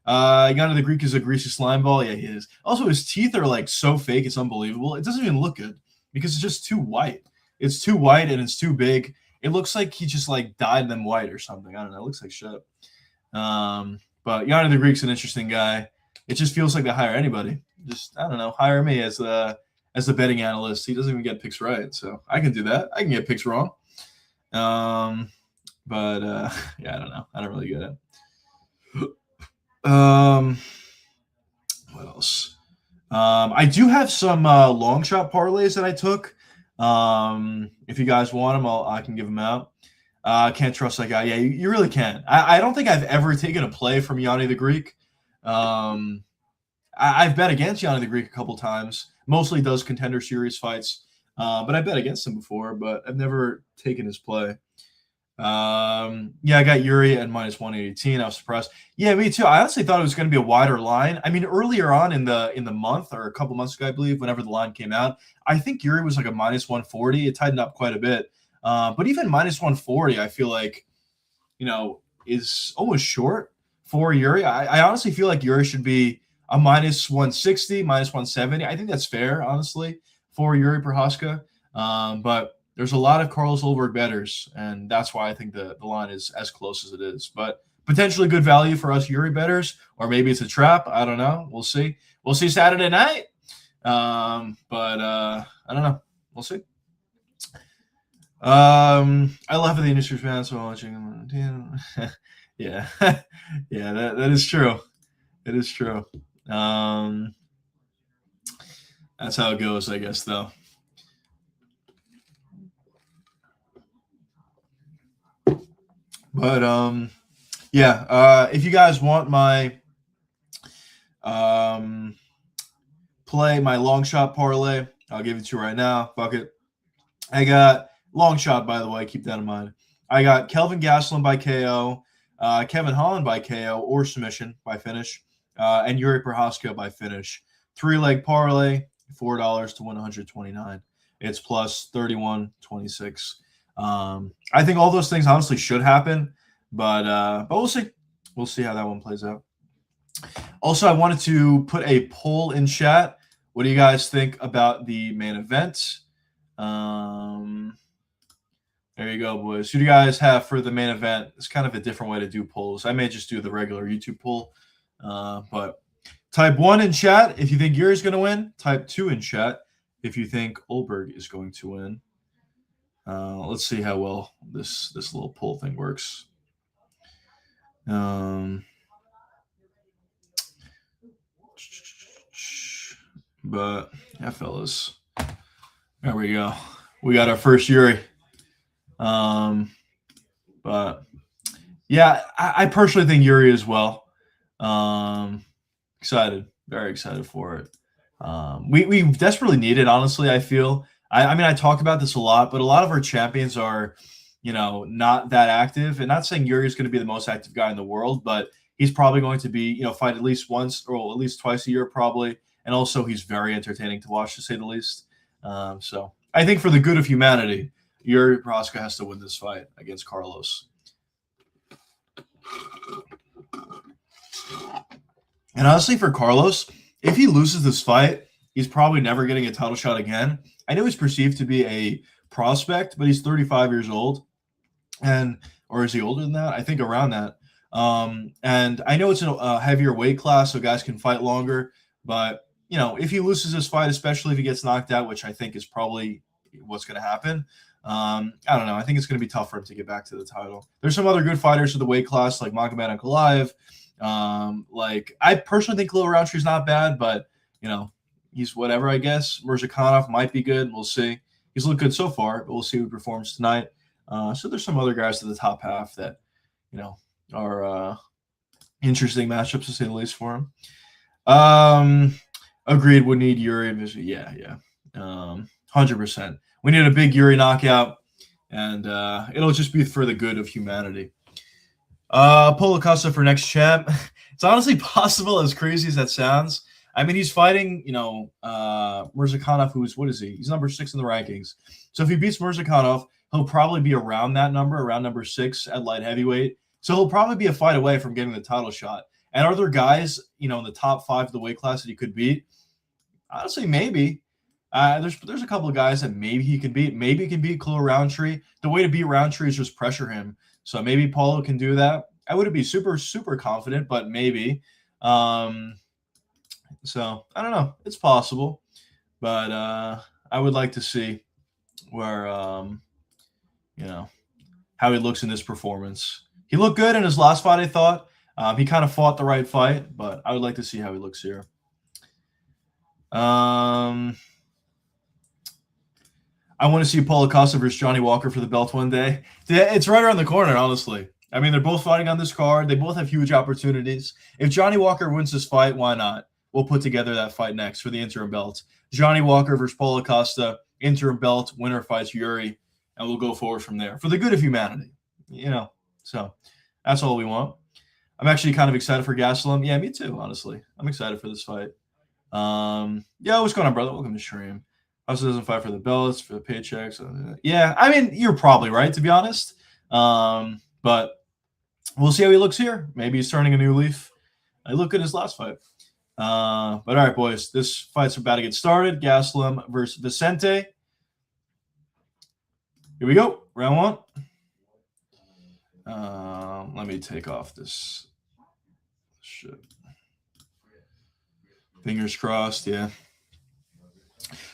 Yanni the Greek is a greasy slime ball. Yeah, he is. Also, his teeth are like so fake. It's unbelievable. It doesn't even look good because it's just too white. It's too white and it's too big. It looks like he just like dyed them white or something. I don't know. It looks like shit. But Yanni the Greek's an interesting guy. It just feels like they hire anybody. Just, I don't know, hire me as the betting analyst. He doesn't even get picks right. So I can do that. I can get picks wrong. Yeah, I don't know. I don't really get it. What else? I do have some long shot parlays that I took. If you guys want them, I can give them out. Can't trust that guy. Yeah, you really can't. I don't think I've ever taken a play from Yanni the Greek. I've bet against Yanni the Greek a couple times. Mostly does Contender Series fights. But I bet against him before, but I've never taken his play. Yeah, I got Yuri at minus 118. I was surprised. Yeah, me too. I honestly thought it was going to be a wider line. I mean, earlier on in the month or a couple months ago, I believe, whenever the line came out, I think Yuri was like a minus 140. It tightened up quite a bit. But even minus 140, I feel like, is almost short for Yuri. I honestly feel like Yuri should be a minus 160, minus 170. I think that's fair, honestly, for Yuri Prochazka. But there's a lot of Carlos Ulberg bettors, and that's why I think the line is as close as it is. But potentially good value for us Yuri bettors, or maybe it's a trap. I don't know. We'll see. We'll see Saturday night. I don't know. We'll see. I love the industry fans so watching. Yeah. Yeah, that is true. It is true. That's how it goes, I guess, though. But yeah, if you guys want my my long shot parlay, I'll give it to you right now. Fuck it. I got long shot, by the way. Keep that in mind. I got Kelvin Gastelum by KO, Kevin Holland by KO or submission by finish, and Yuri Prochazka by finish. 3-leg parlay, $4 to win 129. It's plus 31.26. I think all those things honestly should happen, but we'll see. We'll see how that one plays out. Also, I wanted to put a poll in chat. What do you guys think about the main event? There you go, boys. Who do you guys have for the main event? It's kind of a different way to do polls. I may just do the regular YouTube poll, but type 1 in chat if you think Yuri's going to win. Type 2 in chat if you think Ulberg is going to win. Let's see how well this little poll thing works. But yeah, fellas, there we go. We got our first Yuri. But yeah, I personally think Yuri as well. Excited, very excited for it. We desperately need it, honestly, I feel. I mean, I talk about this a lot, but a lot of our champions are, not that active. And not saying Yuri's going to be the most active guy in the world, but he's probably going to be, fight at least once or at least twice a year, probably. And also, he's very entertaining to watch, to say the least. So I think for the good of humanity, Yuri Prochazka has to win this fight against Carlos. And honestly, for Carlos, if he loses this fight, he's probably never getting a title shot again. I know he's perceived to be a prospect, but he's 35 years old. Or is he older than that? I think around that. And I know it's a heavier weight class, so guys can fight longer. But, if he loses this fight, especially if he gets knocked out, which I think is probably what's going to happen, I don't know. I think it's going to be tough for him to get back to the title. There's some other good fighters for the weight class, like Magomed Ankalaev. I personally think Khalil Roundtree's not bad, but, he's whatever, I guess. Mirzakhanov might be good. We'll see. He's looked good so far, but we'll see who performs tonight. So there's some other guys to the top half that, are interesting matchups, to say the least, for him. Agreed, would need Yuri. Yeah. 100%. We need a big Yuri knockout, and it'll just be for the good of humanity. Prochazka for next champ. It's honestly possible, as crazy as that sounds. I mean, he's fighting, Mirzakhanov, what is he? He's number 6 in the rankings. So if he beats Mirzakhanov, he'll probably be around that number, around number 6 at light heavyweight. So he'll probably be a fight away from getting the title shot. And are there guys, in the top 5 of the weight class that he could beat? Honestly, maybe. There's a couple of guys that maybe he can beat. Maybe he can beat Khalil Roundtree. The way to beat Roundtree is just pressure him. So maybe Paulo can do that. I wouldn't be super, super confident, but maybe. So I don't know. It's possible. But I would like to see where, how he looks in this performance. He looked good in his last fight, I thought. He kind of fought the right fight, but I would like to see how he looks here. I want to see Prochazka versus Johnny Walker for the belt one day. It's right around the corner, honestly. I mean, they're both fighting on this card. They both have huge opportunities. If Johnny Walker wins this fight, why not? We'll put together that fight next for the interim belt. Johnny Walker versus Prochazka, interim belt, winner fights Yuri, and we'll go forward from there for the good of humanity. So that's all we want. I'm actually kind of excited for Gastelum. Yeah, me too, honestly. I'm excited for this fight. Yeah, what's going on, brother? Welcome to stream. Also doesn't fight for the belts, for the paychecks. Yeah, I mean, you're probably right, to be honest. But we'll see how he looks here. Maybe he's turning a new leaf. He looked good in his last fight. But all right, boys, this fight's about to get started. Gastelum versus Vicente. Here we go. Round 1. Let me take off this shit. Fingers crossed, yeah.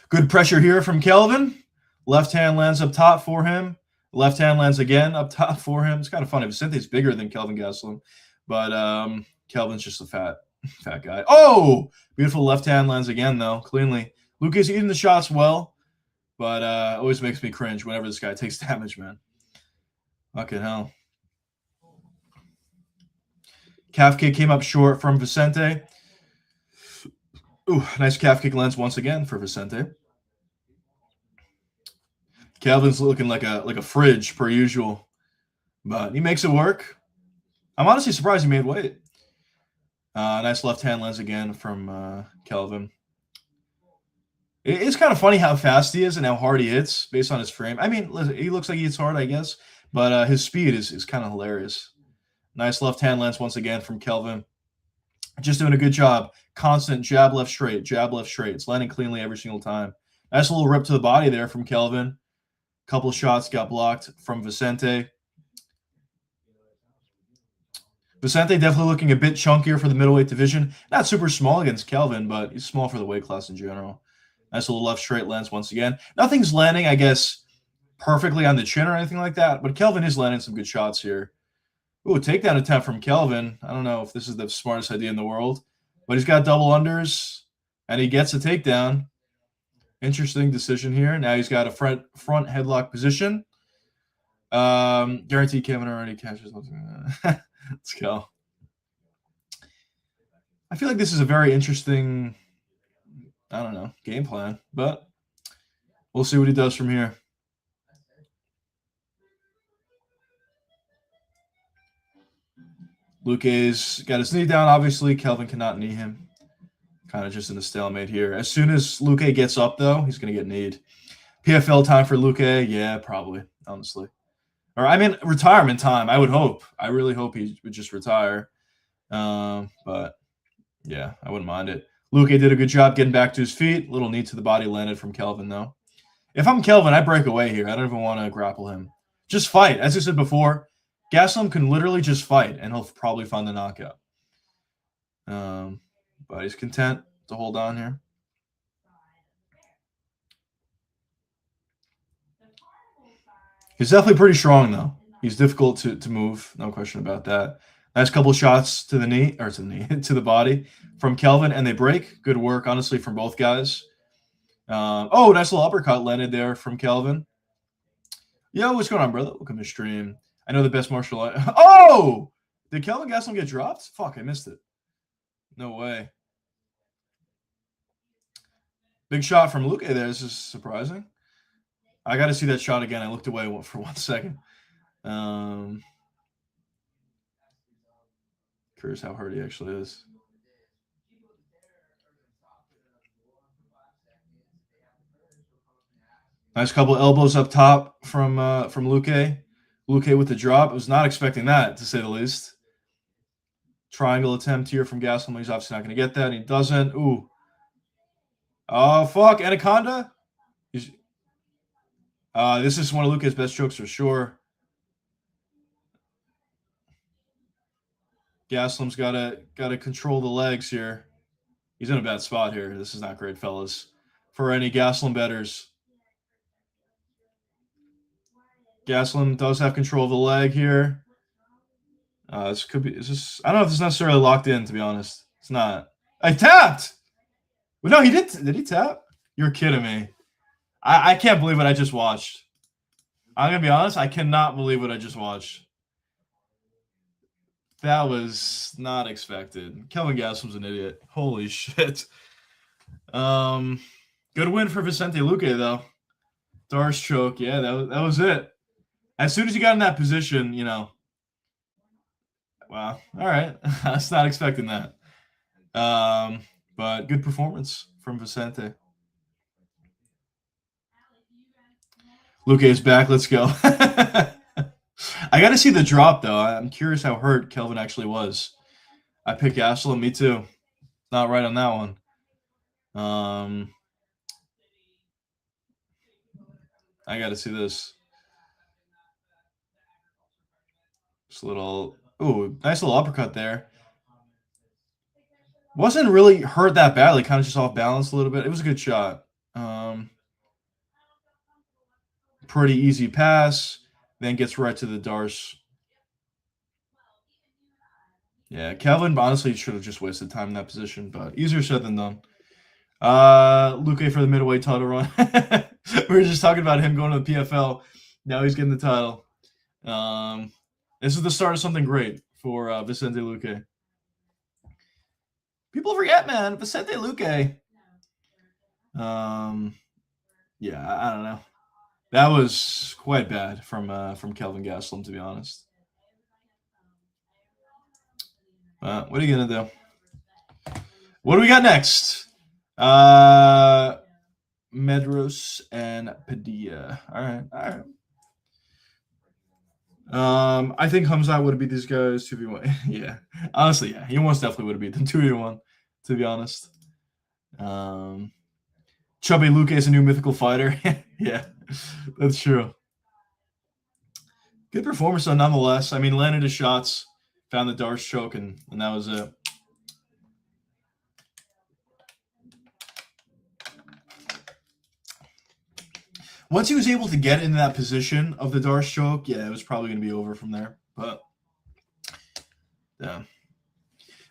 Good pressure here from Kelvin. Left hand lands up top for him. Left hand lands again up top for him. It's kind of funny. Vicente's bigger than Kelvin Gastelum, but Kelvin's just a fat guy. Oh, beautiful left hand lands again, though, cleanly. Lucas eating the shots well, but always makes me cringe whenever this guy takes damage, man. Fucking hell. Calf kick came up short from Vicente. Ooh, nice calf kick lands once again for Vicente. Kelvin's looking like a fridge per usual, but he makes it work. I'm honestly surprised he made weight. Nice left hand lands again from Kelvin. It's kind of funny how fast he is and how hard he hits based on his frame. I mean, he looks like he hits hard, I guess, but his speed is kind of hilarious. Nice left hand lands once again from Kelvin. Just doing a good job. Constant jab left straight, jab left straight. It's landing cleanly every single time. Nice little rip to the body there from Kelvin. Couple of shots got blocked from Vicente. Vicente definitely looking a bit chunkier for the middleweight division. Not super small against Kelvin, but he's small for the weight class in general. Nice little left straight lands once again. Nothing's landing, I guess, perfectly on the chin or anything like that, but Kelvin is landing some good shots here. Ooh, takedown attempt from Kelvin. I don't know if this is the smartest idea in the world, but he's got double unders, and he gets a takedown. Interesting decision here. Now he's got a front headlock position. Guaranteed Kevin already catches. Let's go. I feel like this is a very interesting I don't know, game plan. But we'll see what he does from here. Luque's got his knee down. Obviously, Kelvin cannot knee him. Kind of just in a stalemate here. As soon as Luque gets up, though, he's going to get kneed. PFL time for Luque? Yeah, probably, honestly. Or, I mean, retirement time, I would hope. I really hope he would just retire. But, yeah, I wouldn't mind it. Luque did a good job getting back to his feet. Little knee to the body landed from Kelvin, though. If I'm Kelvin, I break away here. I don't even want to grapple him. Just fight. As I said before, Gastelum can literally just fight, and he'll probably find the knockout. But he's content to hold on here. He's definitely pretty strong, though. He's difficult to move, no question about that. Nice couple shots to the knee, or to the knee, to the body from Kelvin, and they break. Good work, honestly, from both guys. Oh, nice little uppercut landed there from Kelvin. Yo, what's going on, brother? Welcome to stream. I know the best martial art. Oh! Did Kelvin Gastelum get dropped? Fuck, I missed it. No way. Big shot from Luque there. This is surprising. I got to see that shot again. I looked away for 1 second. Curious how hurt he actually is. Nice couple elbows up top from Luque. Luque with the drop. I was not expecting that, to say the least. Triangle attempt here from Gastelum. He's obviously not going to get that. He doesn't. Ooh. Oh, fuck. Anaconda? This is one of Luque's best chokes for sure. Gastelum's gotta control the legs here. He's in a bad spot here. This is not great, fellas. For any Gastelum bettors. Gastelum does have control of the leg here. This could be. Is this? I don't know if this is necessarily locked in. To be honest, it's not. I tapped. Well, no, he did. Did he tap? You're kidding me. I can't believe what I just watched. I'm gonna be honest. I cannot believe what I just watched. That was not expected. Kelvin Gastelum's an idiot. Holy shit. Good win for Vicente Luque though. Darce choke. Yeah, that was it. As soon as you got in that position, you know. Wow. All right. I was not expecting that. But good performance from Vicente. Luque is back. Let's go. I got to see the drop, though. I'm curious how hurt Kelvin actually was. I picked Gastelum. Me too. Not right on that one. I got to see this. Just a little... Ooh, nice little uppercut there. Wasn't really hurt that badly. Kind of just off balance a little bit. It was a good shot. Pretty easy pass. Then gets right to the Darce. Yeah, Kelvin honestly should have just wasted time in that position, but easier said than done. Luque for the middleweight title run. We were just talking about him going to the PFL. Now he's getting the title. This is the start of something great for Vicente Luque. People forget, man. Vicente Luque. Yeah, I don't know. That was quite bad from Kelvin Gastelum, to be honest. What are you gonna do? What do we got next? Medros and Padilla. All right. I think Hamzat would have beat these guys 2v1. Yeah, honestly, yeah, he most definitely would have beat them 2v1. To be honest, Chubby Luque is a new mythical fighter. Yeah, that's true. Good performance, though, nonetheless. I mean, landed his shots, found the Darce choke, and that was it. Once he was able to get into that position of the Darce choke, yeah, it was probably going to be over from there. But, yeah.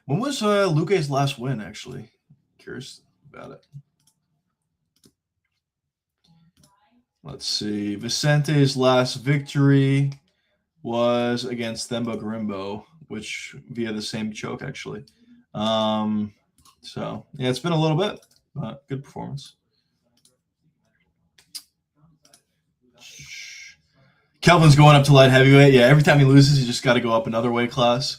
When was Luque's last win, actually? Curious about it. Let's see. Vicente's last victory was against Themba Garimbo, which via the same choke, actually. So, yeah, it's been a little bit. but good performance. Kelvin's going up to light heavyweight. Yeah, every time he loses, he just got to go up another weight class.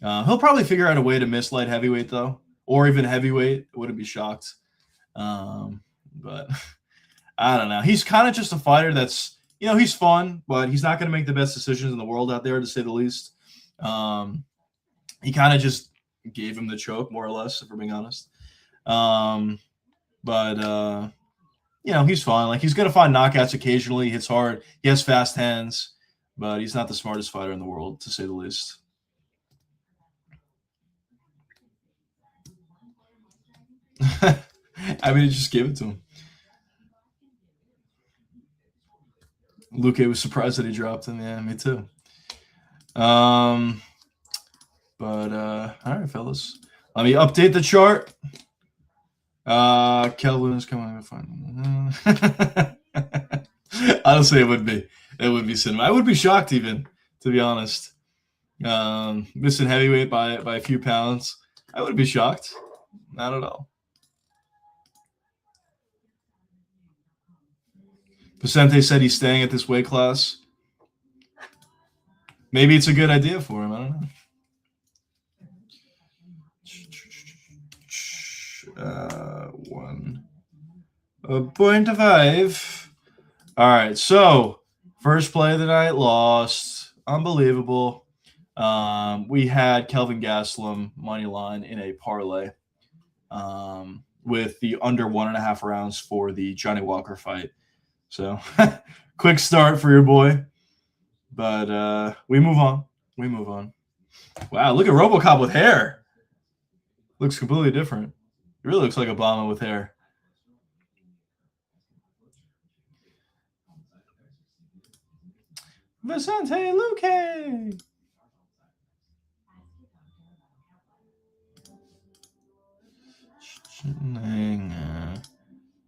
He'll probably figure out a way to miss light heavyweight, though, or even heavyweight. Wouldn't be shocked. But I don't know. He's kind of just a fighter that's, he's fun, but he's not going to make the best decisions in the world out there, to say the least. He kind of just gave him the choke, more or less, if we're being honest. But he's fine. Like, he's going to find knockouts occasionally. He hits hard. He has fast hands, but he's not the smartest fighter in the world, to say the least. I mean, just give it to him. Luke was surprised that he dropped him. Yeah, me too. But all right, fellas. Let me update the chart. Kelvin is coming to find. Honestly, it would be cinema. I would be shocked, even, to be honest. Missing heavyweight by a few pounds. I would be shocked. Not at all. Vicente said he's staying at this weight class. Maybe it's a good idea for him. I don't know. 1.5. All right, so first play of the night, lost. Unbelievable. We had Kelvin Gastelum money line in a parlay with the under 1.5 rounds for the Johnny Walker fight. So quick start for your boy. But we move on. Wow, look at RoboCop with hair. Looks completely different. He really looks like Obama with hair. Vicente Luque.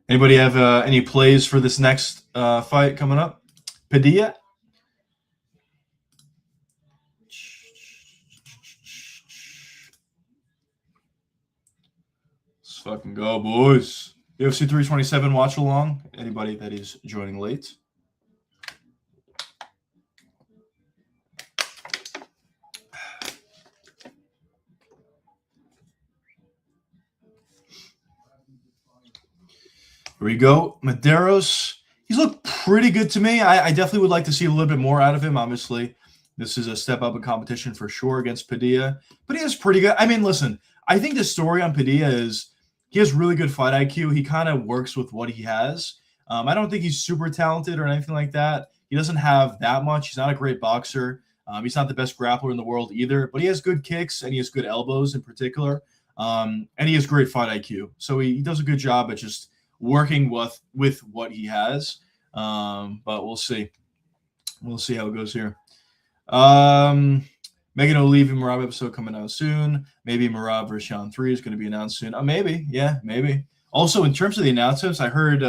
Anybody have any plays for this next fight coming up? Padilla? Let's fucking go, boys. UFC 327 watch along. Anybody that is joining late. Here we go. Medeiros. He's looked pretty good to me. I definitely would like to see a little bit more out of him. Obviously, this is a step up in competition for sure against Padilla. But he is pretty good. I mean, listen, I think the story on Padilla is he has really good fight IQ. He kind of works with what he has. I don't think he's super talented or anything like that. He doesn't have that much. He's not a great boxer. He's not the best grappler in the world either. But he has good kicks, and he has good elbows in particular. And he has great fight IQ. So he does a good job at just working with what he has. But we'll see. We'll see how it goes here. Megan O'Leary Marab episode coming out soon. Maybe Marab versus Sean 3 is going to be announced soon. Maybe. Yeah, maybe. Also, in terms of the announcements, I heard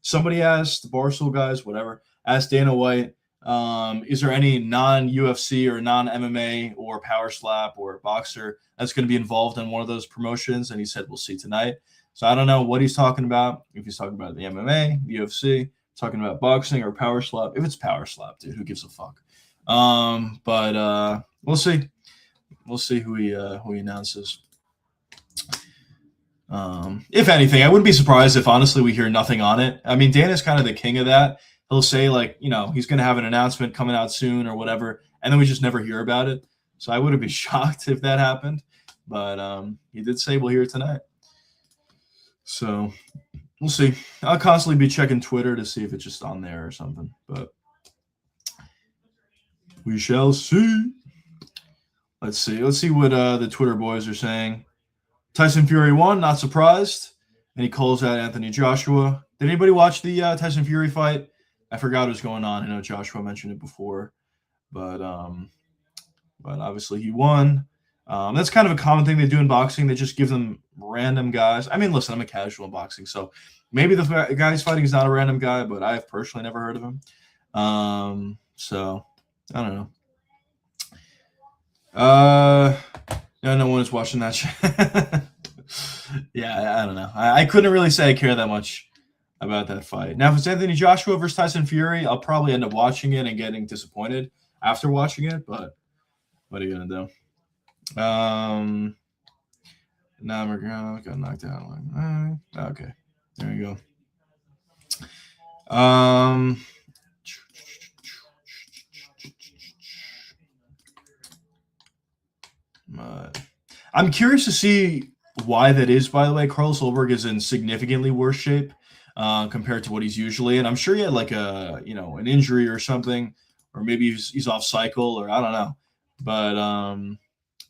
somebody asked, the Barstool guys, whatever, asked Dana White, is there any non-UFC or non-MMA or power slap or boxer that's going to be involved in one of those promotions? And he said, we'll see tonight. So I don't know what he's talking about. If he's talking about the MMA, the UFC, talking about boxing or power slap. If it's power slap, dude, who gives a fuck? But we'll see. We'll see who he announces. If anything, I wouldn't be surprised if honestly we hear nothing on it. I mean, Dana's kind of the king of that. He'll say like, he's going to have an announcement coming out soon or whatever, and then we just never hear about it. So I wouldn't be shocked if that happened. But he did say we'll hear it tonight. So we'll see. I'll constantly be checking Twitter to see if it's just on there or something. But we shall see. Let's see. Let's see what the Twitter boys are saying. Tyson Fury won, not surprised. And he calls out Anthony Joshua. Did anybody watch the Tyson Fury fight? I forgot what was going on. I know Joshua mentioned it before. But obviously he won. That's kind of a common thing they do in boxing. They just give them random guys. I mean, listen, I'm a casual in boxing, so maybe the guy he's fighting is not a random guy, but I've personally never heard of him. So I don't know. No one is watching that shit. Yeah, I don't know. I couldn't really say I care that much about that fight. Now, if it's Anthony Joshua versus Tyson Fury, I'll probably end up watching it and getting disappointed after watching it. But what are you gonna do? Now McGraw got knocked out. Okay, there you go. I'm curious to see why that is. By the way, Carlos Ulberg is in significantly worse shape compared to what he's usually in. I'm sure he had like an injury or something, or maybe he's off cycle, or I don't know.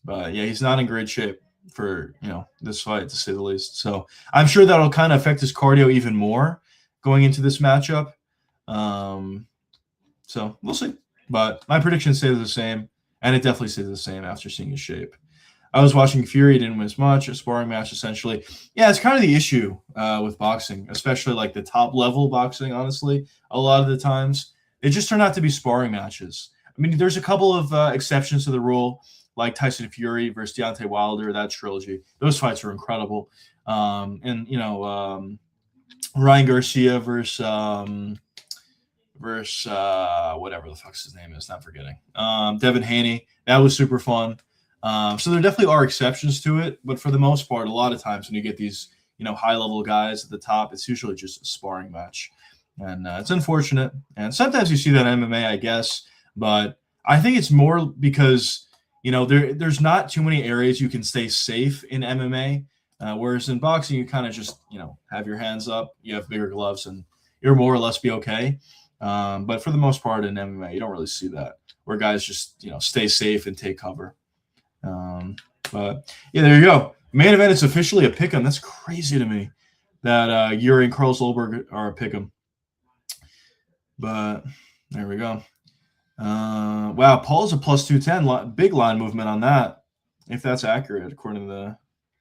But yeah, he's not in great shape for this fight, to say the least. So I'm sure that'll kind of affect his cardio even more going into this matchup. So we'll see. But my prediction stays the same, and it definitely stays the same after seeing his shape. I was watching Fury, didn't win as much, a sparring match essentially. Yeah, it's kind of the issue with boxing, especially like the top level boxing, honestly. A lot of the times, they just turn out to be sparring matches. I mean, there's a couple of exceptions to the rule, like Tyson Fury versus Deontay Wilder, that trilogy. Those fights were incredible. And Ryan Garcia versus whatever the fuck's his name is, not forgetting. Devin Haney, that was super fun. So there definitely are exceptions to it, but for the most part, a lot of times when you get these, high-level guys at the top, it's usually just a sparring match, and it's unfortunate. And sometimes you see that in MMA, I guess, but I think it's more because there's not too many areas you can stay safe in MMA, whereas in boxing you kind of just have your hands up, you have bigger gloves, and you're more or less be okay. But for the most part in MMA, you don't really see that, where guys just stay safe and take cover. But yeah, there you go. Main event is officially a pick'em. That's crazy to me that Yuri and Carlos Ulberg are a pick'em. But there we go. Wow, Paul's a plus 210. Big line movement on that, if that's accurate according to the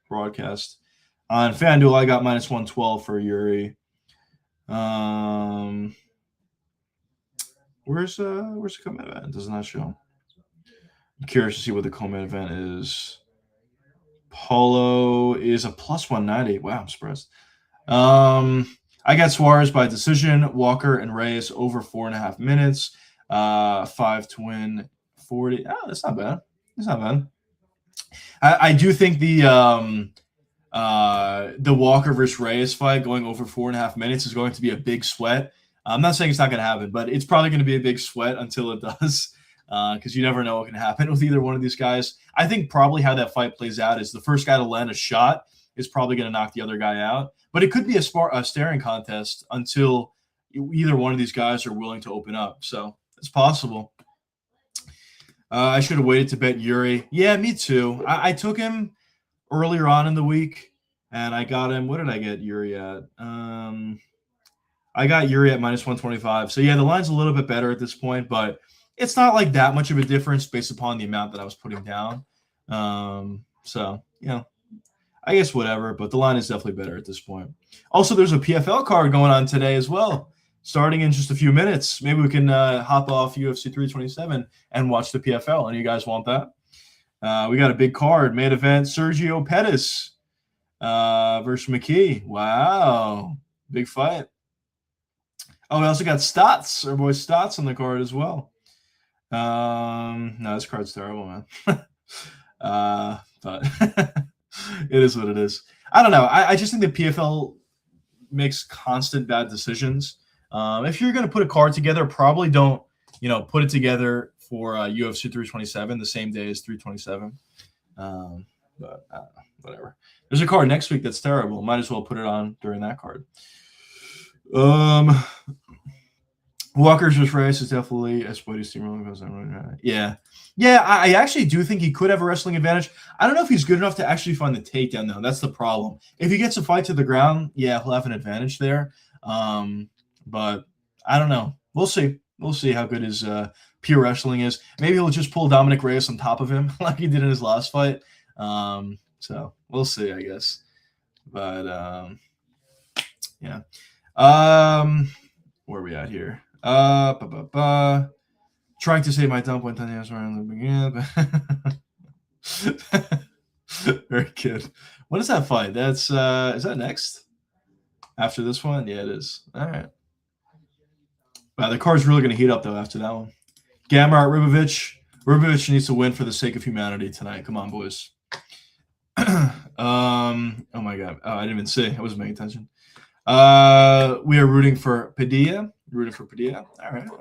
broadcast. On FanDuel, I got minus 112 for Yuri. Where's the co-main event? It does not show. I'm curious to see what the co-main event is. Paulo is a plus 190. Wow, I'm surprised. I got Suarez by decision. Walker and Reyes over 4.5 minutes. 5 to win 40. Oh, that's not bad. That's not bad. I do think the Walker versus Reyes fight going over 4.5 minutes is going to be a big sweat. I'm not saying it's not going to happen, but it's probably going to be a big sweat until it does, because you never know what can happen with either one of these guys. I think probably how that fight plays out is the first guy to land a shot is probably going to knock the other guy out. But it could be a staring contest until either one of these guys are willing to open up. So it's possible. I should have waited to bet Yuri. Yeah, me too. I took him earlier on in the week, and I got him. What did I get Yuri at? I got Yuri at minus 125. So, yeah, the line's a little bit better at this point, but it's not like that much of a difference based upon the amount that I was putting down. So, I guess whatever, but the line is definitely better at this point. Also, there's a PFL card going on today as well, starting in just a few minutes. Maybe we can hop off UFC 327 and watch the PFL. Any of you guys want that? We got a big card, main event, Sergio Pettis versus McKee. Wow, big fight. Oh, we also got Stotts, our boy Stotts on the card as well. No, this card's terrible, man. But it is what it is. I don't know. I just think the PFL makes constant bad decisions. If you're going to put a card together, probably don't, put it together for UFC 327 the same day as 327. But whatever. There's a card next week that's terrible. Might as well put it on during that card. Walker's just race is definitely a Spidey steamroller. Yeah. I actually do think he could have a wrestling advantage. I don't know if he's good enough to actually find the takedown, though. That's the problem. If he gets a fight to the ground, yeah, he'll have an advantage there. But I don't know. We'll see. We'll see how good his pure wrestling is. Maybe he'll just pull Dominic Reyes on top of him like he did in his last fight. So we'll see, I guess. But yeah. Where are we at here? Trying to say my dump when Tanya was around the beginning. Very good. What is that fight? That's is that next? After this one? Yeah, it is. All right. Wow, the card's really going to heat up, though, after that one. Gamrot, Ribovic. Ribovic needs to win for the sake of humanity tonight. Come on, boys. Oh, my God. Oh, I didn't even see. I wasn't paying attention. We are rooting for Padilla. Rooting for Padilla. All right, all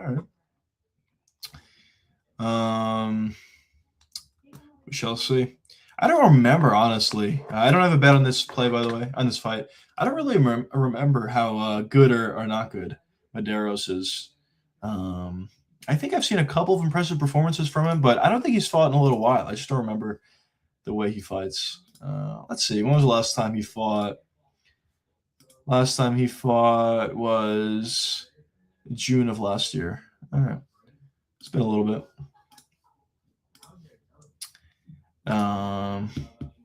right. We shall see. I don't remember, honestly. I don't have a bet on this play, by the way, on this fight. I don't really remember how good or not good Medeiros is. I think I've seen a couple of impressive performances from him, but I don't think he's fought in a little while. I just don't remember the way he fights. Let's see. When was the last time he fought? Last time he fought was June of last year. All right. It's been a little bit.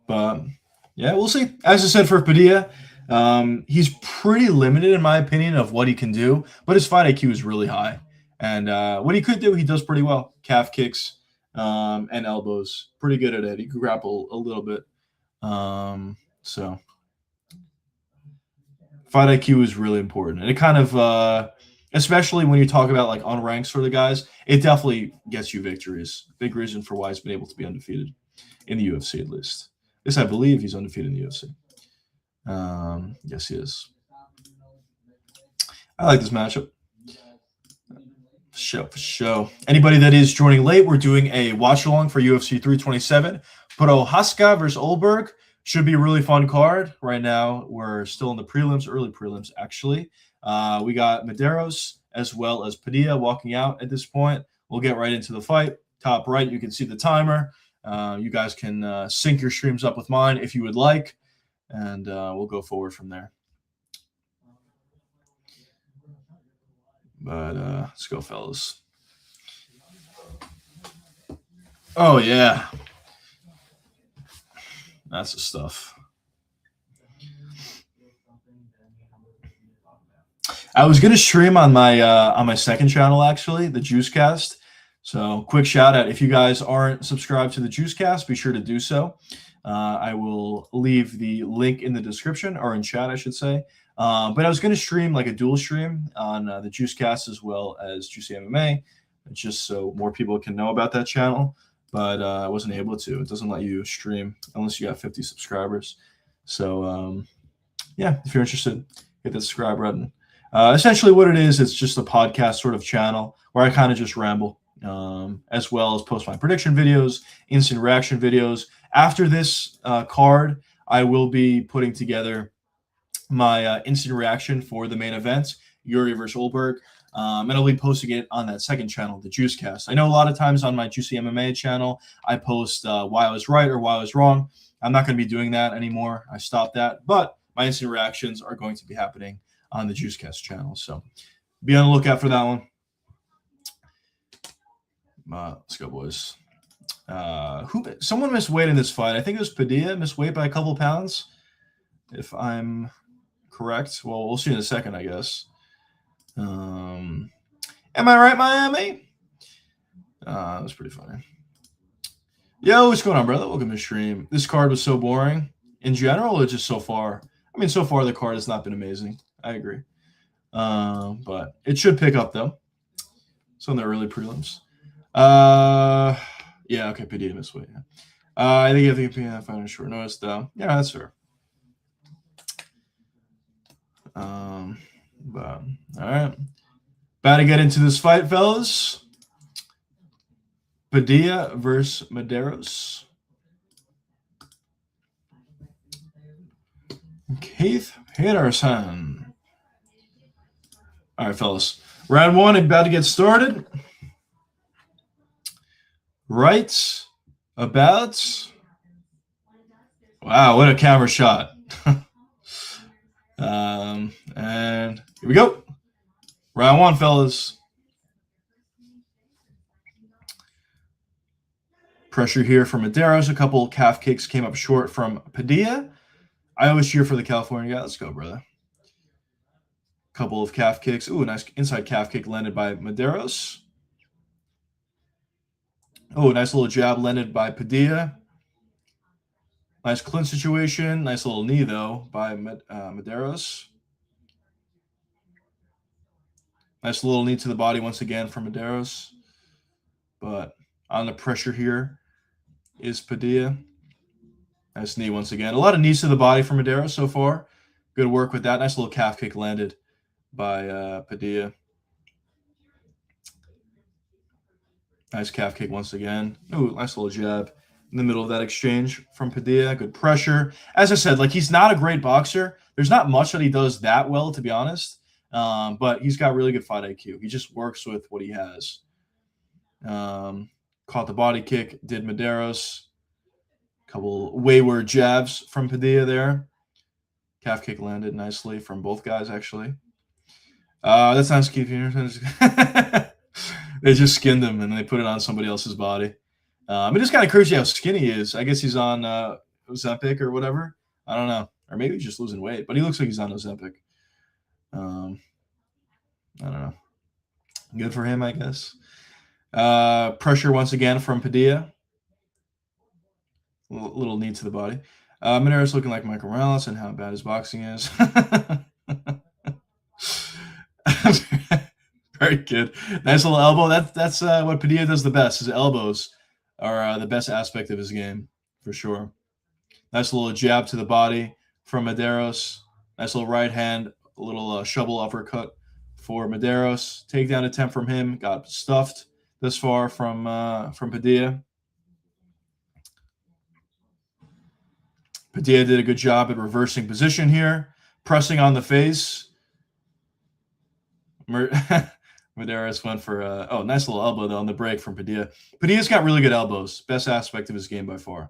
But yeah, we'll see. As I said for Padilla, he's pretty limited in my opinion of what he can do, but his fight IQ is really high. And what he could do, he does pretty well. Calf kicks and elbows. Pretty good at it. He can grapple a little bit. So fight IQ is really important. And it kind of especially when you talk about like on ranks for the guys, it definitely gets you victories. Big reason for why he's been able to be undefeated in the UFC, at least. At least I believe he's undefeated in the UFC. Yes, he is. I like this matchup. For sure. Anybody that is joining late, we're doing a watch along for UFC 327. Prochazka versus Ulberg. Should be a really fun card. Right now, we're still in the prelims, early prelims, actually. We got Medeiros as well as Padilla walking out at this point. We'll get right into the fight. Top right, you can see the timer. You guys can sync your streams up with mine if you would like, and we'll go forward from there. But let's go, fellas. Oh, yeah. That's the stuff. I was going to stream on my second channel, actually, the Juicecast. So quick shout out. If you guys aren't subscribed to the Juicecast, be sure to do so. I will leave the link in the description, or in chat, I should say. But I was going to stream like a dual stream on the Juicecast as well as JuicyMMA, just so more people can know about that channel. But I wasn't able to. It doesn't let you stream unless you got 50 subscribers. So, yeah, if you're interested, hit the subscribe button. Essentially what it is, it's just a podcast sort of channel where I kind of just ramble, as well as post my prediction videos, instant reaction videos. After this card, I will be putting together my instant reaction for the main event, Yuri versus Ulberg. And I'll be posting it on that second channel, the Juicecast. I know a lot of times on my JuicyMMA channel, I post why I was right or why I was wrong. I'm not going to be doing that anymore. I stopped that. But my instant reactions are going to be happening on the Juicecast channel. So be on the lookout for that one. Let's go, boys. Someone missed weight in this fight. I think it was Padilla, missed weight by a couple pounds, if I'm correct. Well, we'll see in a second, I guess. Am I right, Miami? That's pretty funny. Yo, what's going on, brother? Welcome to the stream. This card was so boring in general, or just so far? I mean, so far the card has not been amazing. I agree. But it should pick up, though. So in the early prelims. Yeah, okay, Padilla missed weight. Yeah. I think you have to find a short notice, though. Yeah, that's fair. But all right, about to get into this fight, fellas. Padilla versus Medeiros. Keith Peterson. All right, fellas. Round one about to get started. Right about. Wow, what a camera shot. And here we go. Round one, fellas. Pressure here from Medeiros. A couple calf kicks came up short from Padilla. I always cheer for the California guy. Let's go, brother. Couple of calf kicks. Ooh, nice inside calf kick landed by Medeiros. Oh, nice little jab landed by Padilla. Nice clinch situation. Nice little knee, though, by Medeiros. Nice little knee to the body once again from Medeiros. But on the pressure here is Padilla. Nice knee once again. A lot of knees to the body from Medeiros so far. Good work with that. Nice little calf kick landed by Padilla. Nice calf kick once again. Ooh, nice little jab in the middle of that exchange from Padilla. Good pressure. As I said, like, he's not a great boxer. There's not much that he does that well, to be honest. But he's got really good fight IQ. He just works with what he has. Caught the body kick, did Medeiros. Couple wayward jabs from Padilla there. Calf kick landed nicely from both guys, actually. That's nice. They just skinned him and they put it on somebody else's body. It is kind of crazy how skinny he is. I guess he's on Ozempic or whatever. I don't know. Or maybe he's just losing weight, but he looks like he's on Ozempic. I don't know. Good for him, I guess. Pressure once again from Padilla. Little knee to the body. Medeiros looking like Michael Morales and how bad his boxing is. Very good. Nice little elbow. That's what Padilla does the best. His elbows are the best aspect of his game, for sure. Nice little jab to the body from Medeiros. Nice little right hand, a little shovel uppercut for Medeiros. Takedown attempt from him. Got stuffed this far from Padilla. Padilla did a good job at reversing position here, pressing on the face. Medeiros went for nice little elbow though on the break from Padilla. Padilla's got really good elbows. Best aspect of his game by far.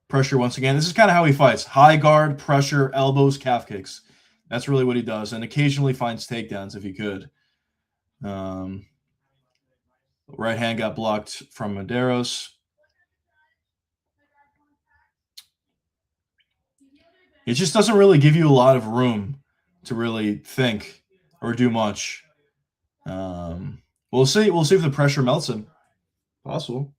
Pressure once again. This is kind of how he fights. High guard, pressure, elbows, calf kicks. That's really what he does, and occasionally finds takedowns if he could. Right hand got blocked from Medeiros. It just doesn't really give you a lot of room to really think or do much. We'll see. We'll see if the pressure melts him. Possible.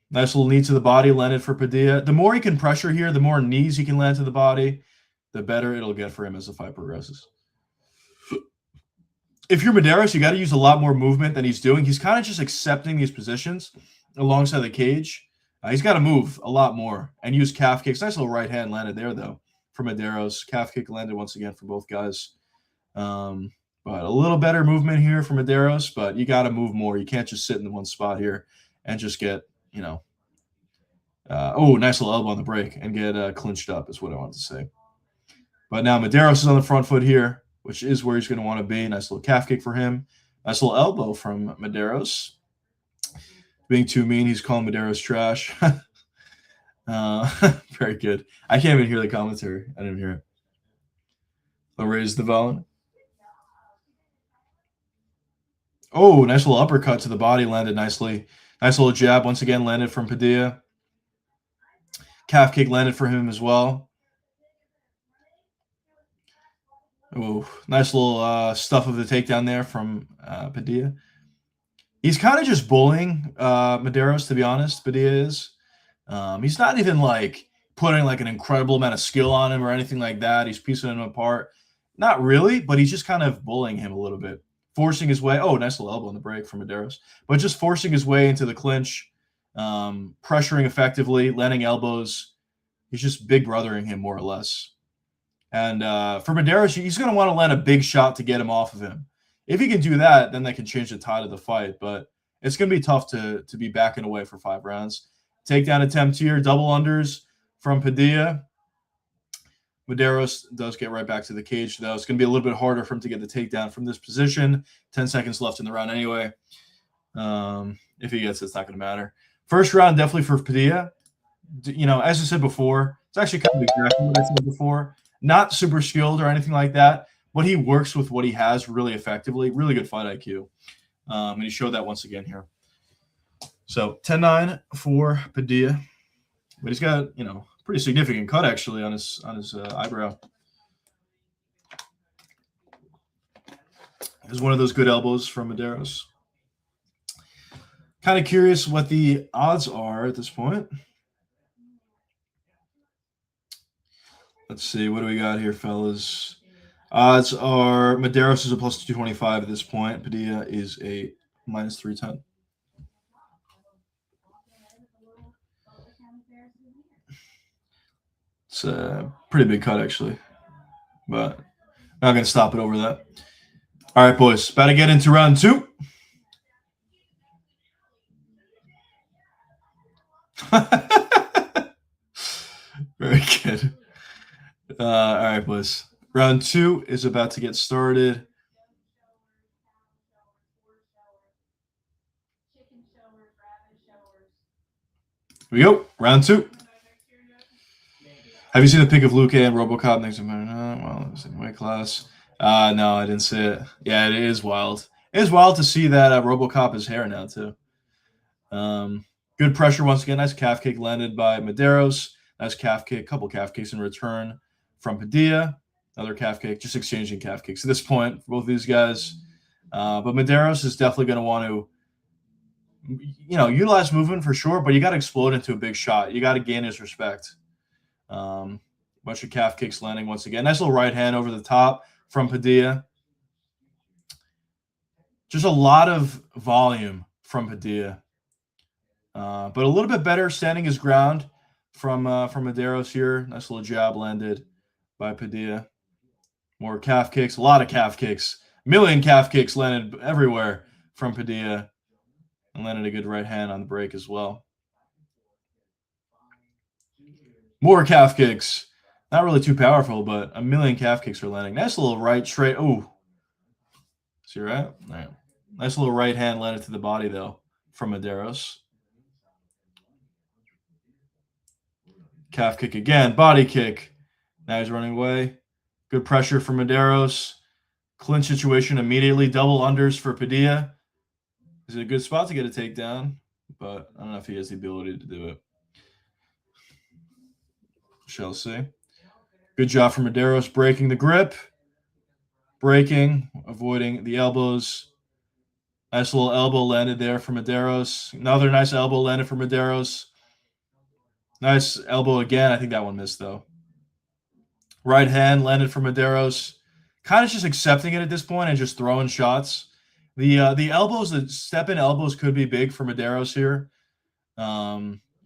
Nice little knee to the body landed for Padilla. The more he can pressure here, the more knees he can land to the body, the better it'll get for him as the fight progresses. If you're Medeiros, you got to use a lot more movement than he's doing. He's kind of just accepting these positions alongside the cage. He's got to move a lot more and use calf kicks. Nice little right hand landed there, though, for Medeiros. Calf kick landed once again for both guys. But a little better movement here for Medeiros, but you got to move more. You can't just sit in the one spot here and just get, nice little elbow on the break and get clinched up is what I wanted to say. But now Medeiros is on the front foot here, which is where he's going to want to be. Nice little calf kick for him. Nice little elbow from Medeiros. Being too mean, he's calling Medeiros trash. Very good. I can't even hear the commentary. I didn't hear it. I'll raise the volume. Oh, nice little uppercut to the body. Landed nicely. Nice little jab once again landed from Padilla. Calf kick landed for him as well. Oh, nice little stuff of the takedown there from Padilla. He's kind of just bullying Medeiros, to be honest. Padilla is. He's not even like putting like an incredible amount of skill on him or anything like that. He's piecing him apart. Not really, but he's just kind of bullying him a little bit. Forcing his way. Oh, nice little elbow on the break from Medeiros. But just forcing his way into the clinch, pressuring effectively, landing elbows. He's just big brothering him more or less. And for Medeiros, he's going to want to land a big shot to get him off of him. If he can do that, then that can change the tide of the fight. But it's going to be tough to be backing away for 5 rounds. Takedown attempt here, double unders from Padilla. Medeiros does get right back to the cage, though. It's going to be a little bit harder for him to get the takedown from this position. 10 seconds left in the round anyway. If he gets it, it's not going to matter. First round, definitely for Padilla. As I said before, it's actually kind of exactly what I said before. Not super skilled or anything like that, but he works with what he has really effectively. Really good fight IQ. And he showed that once again here. So 10-9 for Padilla. But he's got, pretty significant cut actually on his eyebrow. It was one of those good elbows from Medeiros. Kind of curious what the odds are at this point. Let's see. What do we got here, fellas? Odds are Medeiros is a plus 225 at this point. Padilla is a minus 310. It's a pretty big cut, actually. But not going to stop it over that. All right, boys. About to get into round 2. Very good. All right, boys. Round 2 is about to get started. Here we go. Round 2. Have you seen the pic of Luke and RoboCop next to him? Well, it was in weight class. No, I didn't see it. Yeah, it is wild. It is wild to see that RoboCop is hair now, too. Good pressure once again. Nice calf kick landed by Medeiros. Nice calf kick. Couple calf kicks in return from Padilla. Another calf kick. Just exchanging calf kicks at this point for both of these guys. But Medeiros is definitely going to want to, utilize movement for sure, but you got to explode into a big shot. You got to gain his respect. Bunch of calf kicks landing once again. Nice little right hand over the top from Padilla. Just a lot of volume from Padilla. But a little bit better standing his ground from Medeiros here. Nice little jab landed by Padilla. More calf kicks. A lot of calf kicks. A million calf kicks landed everywhere from Padilla. And landed a good right hand on the break as well. More calf kicks. Not really too powerful, but a million calf kicks are landing. Nice little right straight. Oh. See right? All right. Nice little right hand landed to the body, though, from Medeiros. Calf kick again. Body kick. Now he's running away. Good pressure from Medeiros. Clinch situation immediately. Double unders for Padilla. Is it a good spot to get a takedown? But I don't know if he has the ability to do it. Shall see. Good job from Medeiros breaking the grip. Breaking, avoiding the elbows. Nice little elbow landed there for Medeiros. Another nice elbow landed for Medeiros. Nice elbow again. I think that one missed, though. Right hand landed for Medeiros. Kind of just accepting it at this point and just throwing shots. The elbows, the step-in elbows could be big for Medeiros here.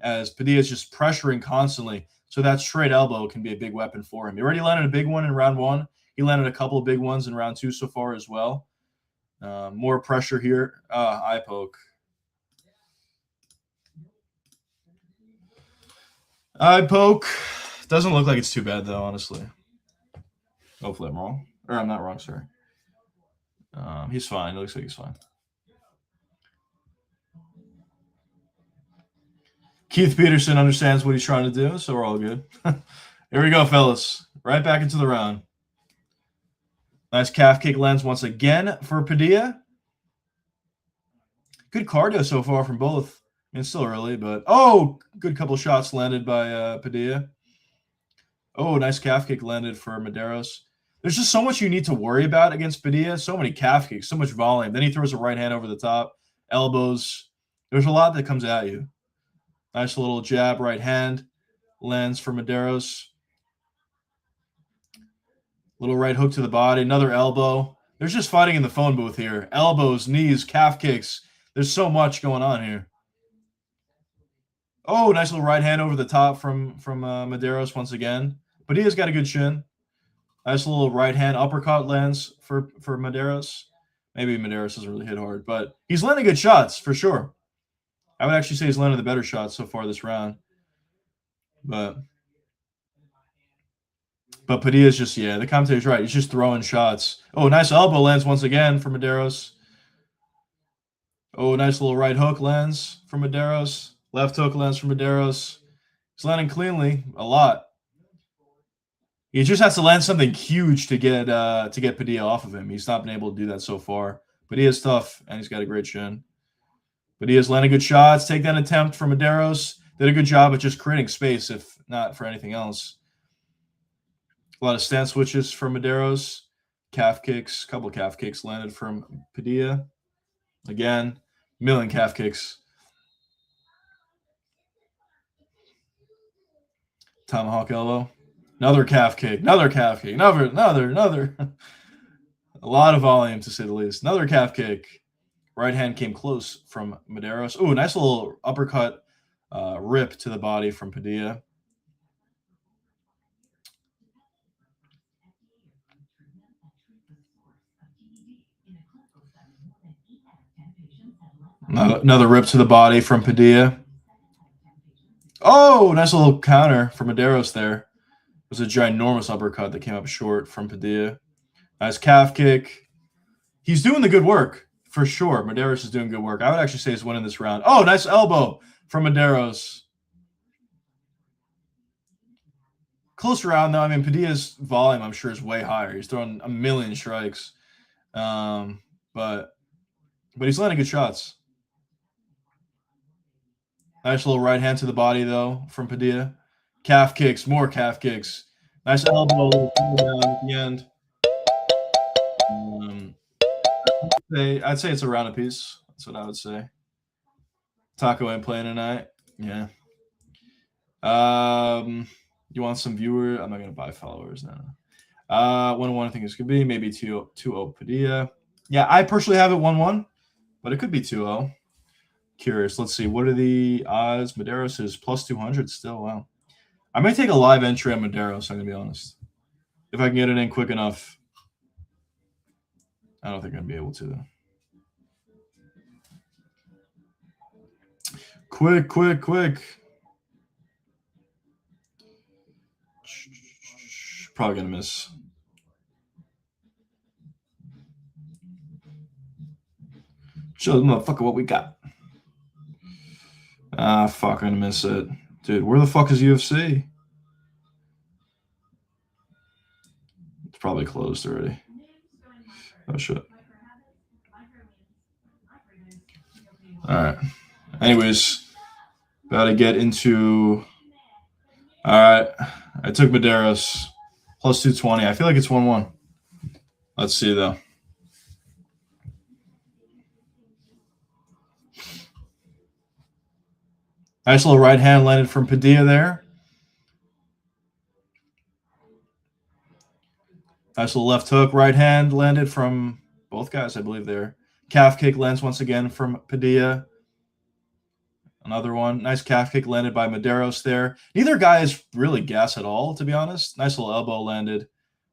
As Padilla is just pressuring constantly. So that straight elbow can be a big weapon for him. He already landed a big one in round 1. He landed a couple of big ones in round 2 so far as well. More pressure here. Eye poke. Eye poke. Doesn't look like it's too bad, though, honestly. Hopefully I'm wrong. Or I'm not wrong, sorry. He's fine. It looks like he's fine. Keith Peterson understands what he's trying to do, so we're all good. Here we go, fellas. Right back into the round. Nice calf kick lands once again for Padilla. Good cardio so far from both. I mean, it's still early, but good couple of shots landed by Padilla. Nice calf kick landed for Medeiros. There's just so much you need to worry about against Padilla. So many calf kicks, so much volume. Then he throws a right hand over the top, elbows. There's a lot that comes at you. Nice little jab, right hand lands for Medeiros. Little right hook to the body, another elbow. There's just fighting in the phone booth here. Elbows, knees, calf kicks. There's so much going on here. Nice little right hand over the top from Medeiros once again. Padilla's got a good chin. Nice little right hand uppercut lands for Medeiros. Maybe Medeiros doesn't really hit hard, but he's landing good shots for sure. I would actually say he's landed the better shots so far this round. But Padilla's just, the commentator's right. He's just throwing shots. Nice elbow lands once again for Medeiros. Nice little right hook lands for Medeiros. Left hook lands for Medeiros. He's landing cleanly a lot. He just has to land something huge to get Padilla off of him. He's not been able to do that so far. Padilla's tough, and he's got a great chin. Padilla's landing good shots. Takedown attempt from Medeiros. Did a good job at just creating space, if not for anything else. A lot of stance switches from Medeiros. Calf kicks. A couple calf kicks landed from Padilla. Again, million calf kicks Tomahawk elbow. Another calf kick. Another calf kick. Another. A lot of volume, to say the least. Another calf kick. Right hand came close from Medeiros. Ooh, nice little uppercut rip to the body from Padilla. Another rip to the body from Padilla. Oh, nice little counter from Medeiros there. It was a ginormous uppercut that came up short from Padilla. Nice calf kick. He's doing the good work, for sure. Medeiros is doing good work. I would actually say he's winning this round. Oh, nice elbow from Medeiros. Close round, though. I mean, Padilla's volume, I'm sure, is way higher. He's throwing a million strikes. But he's landing good shots. Nice little right hand to the body, though, from Padilla. Calf kicks, more calf kicks. Nice elbow down at the end. I'd say it's a round apiece. That's what I would say. Taco ain't playing tonight. Yeah. You want some viewer? I'm not gonna buy followers now. 1-1, I think it's gonna be maybe 2-0 Padilla. Yeah, I personally have it 1-1, but it could be 2-0. Curious. Let's see. What are the odds? Medeiros is plus 200 still. Wow. I may take a live entry on Medeiros, I'm gonna be honest. If I can get it in quick enough. I don't think I'm gonna be able to though. Quick. Probably gonna miss. Show the motherfucker what we got. Fuck, I'm gonna miss it. Dude, where the fuck is UFC? It's probably closed already. Oh, shit. All right. Anyways, about to get into... All right. I took Medeiros. Plus 220. I feel like it's 1-1. Let's see, though. Nice little right hand landed from Padilla there. Nice little left hook. Right hand landed from both guys, I believe, there. Calf kick lands once again from Padilla. Another one. Nice calf kick landed by Medeiros there. Neither guy is really gas at all, to be honest. Nice little elbow landed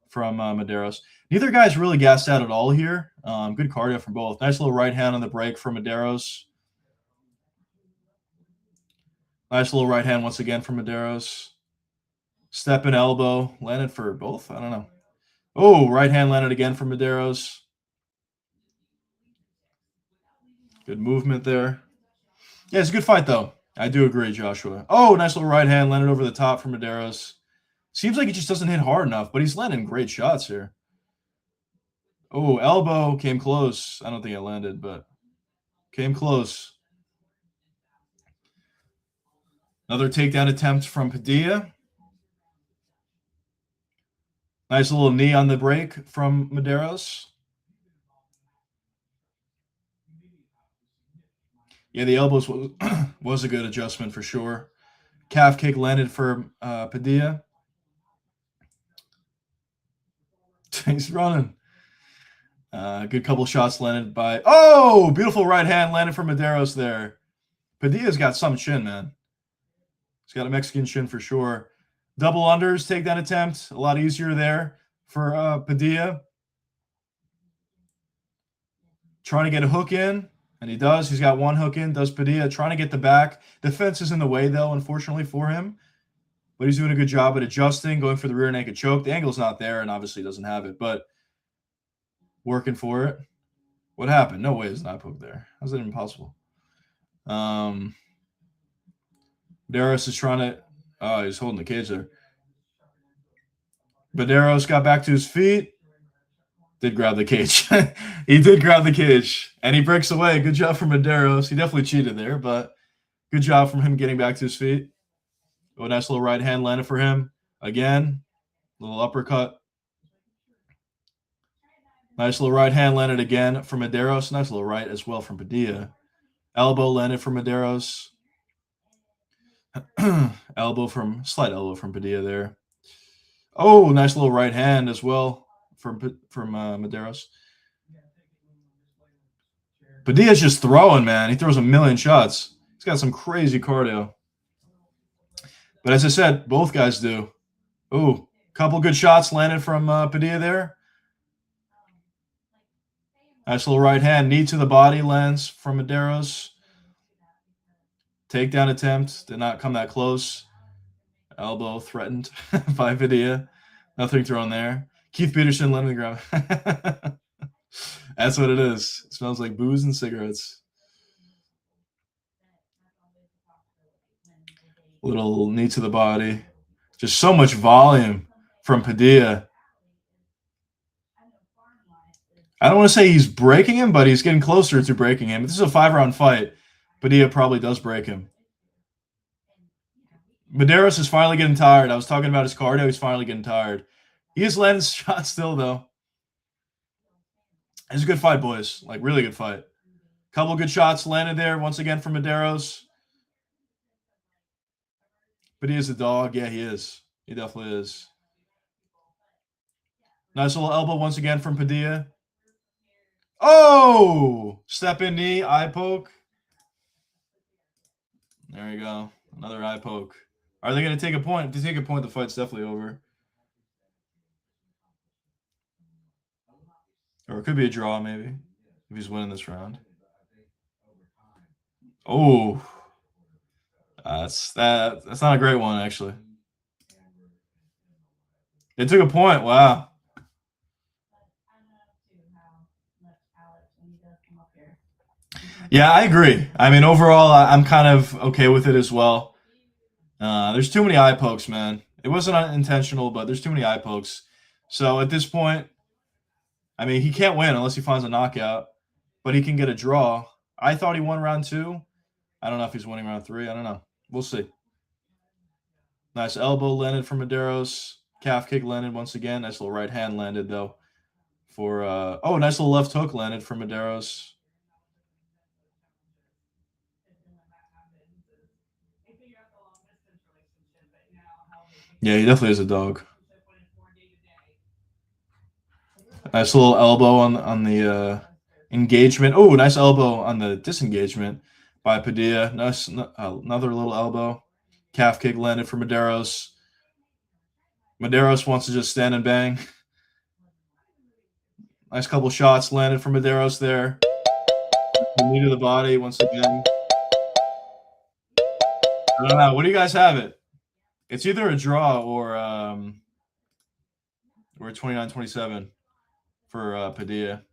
from Medeiros. Neither guy is really gassed out at all here. Good cardio from both. Nice little right hand on the break from Medeiros. Nice little right hand once again from Medeiros. Step and elbow landed for both. I don't know. Oh, right hand landed again from Medeiros. Good movement there. Yeah, it's a good fight, though. I do agree, Joshua. Oh, nice little right hand landed over the top from Medeiros. Seems like he just doesn't hit hard enough, but he's landing great shots here. Oh, elbow came close. I don't think it landed, but came close. Another takedown attempt from Padilla. Nice little knee on the break from Medeiros. Yeah, the elbows was a good adjustment for sure. Calf kick landed for Padilla. He's running. Good couple shots landed by... Oh, beautiful right hand landed for Medeiros there. Padilla's got some chin, man. He's got a Mexican chin for sure. Double unders, takedown attempt. A lot easier there for Padilla. Trying to get a hook in, and he does. He's got one hook in, does Padilla. Trying to get the back. The fence is in the way, though, unfortunately for him. But he's doing a good job at adjusting, going for the rear naked choke. The angle's not there, and obviously doesn't have it, but working for it. What happened? No way it's not hooked there. How's that even possible? Medeiros is trying to... Oh, he's holding the cage there. Medeiros got back to his feet. Did grab the cage. He did grab the cage. And he breaks away. Good job from Medeiros. He definitely cheated there, but good job from him getting back to his feet. Oh, nice little right hand landed for him. Again, little uppercut. Nice little right hand landed again from Medeiros. Nice little right as well from Padilla. Elbow landed from Medeiros. Slight elbow from Padilla there. Oh, nice little right hand as well from Medeiros. Padilla's just throwing, man. He throws a million shots. He's got some crazy cardio. But as I said, both guys do. Ooh, couple good shots landed from Padilla there. Nice little right hand. Knee to the body lands from Medeiros. Takedown attempt. Did not come that close. Elbow threatened by Padilla. Nothing thrown there. Keith Peterson landing the ground. That's what it is. It smells like booze and cigarettes. Little knee to the body. Just so much volume from Padilla. I don't want to say he's breaking him, but he's getting closer to breaking him. If this is a 5-round fight, Padilla probably does break him. Medeiros is finally getting tired. I was talking about his cardio. He's finally getting tired. He is landing shots still, though. It's a good fight, boys. Like, really good fight. Couple good shots landed there once again from Medeiros. But he is a dog. Yeah, he is. He definitely is. Nice little elbow once again from Padilla. Oh! Step in knee, eye poke. There you go. Another eye poke. Are they going to take a point? If they take a point, the fight's definitely over. Or it could be a draw, maybe, if he's winning this round. Oh, that's not a great one, actually. They took a point. Wow. Yeah, I agree. I mean, overall, I'm kind of okay with it as well. There's too many eye pokes, man. It wasn't unintentional, but there's too many eye pokes. So at this point, I mean, he can't win unless he finds a knockout, but he can get a draw. I thought he won round 2. I don't know if he's winning round 3. I don't know. We'll see. Nice elbow landed from Medeiros. Calf kick landed once again. Nice little right hand landed, though. Oh, nice little left hook landed from Medeiros. Yeah, he definitely is a dog. Nice little elbow on the engagement. Oh, nice elbow on the disengagement by Padilla. Nice, another little elbow. Calf kick landed for Medeiros. Medeiros wants to just stand and bang. Nice couple shots landed from Medeiros there. Knee to the body once again. I don't know. What do you guys have it? It's either a draw or 29-27 for Padilla.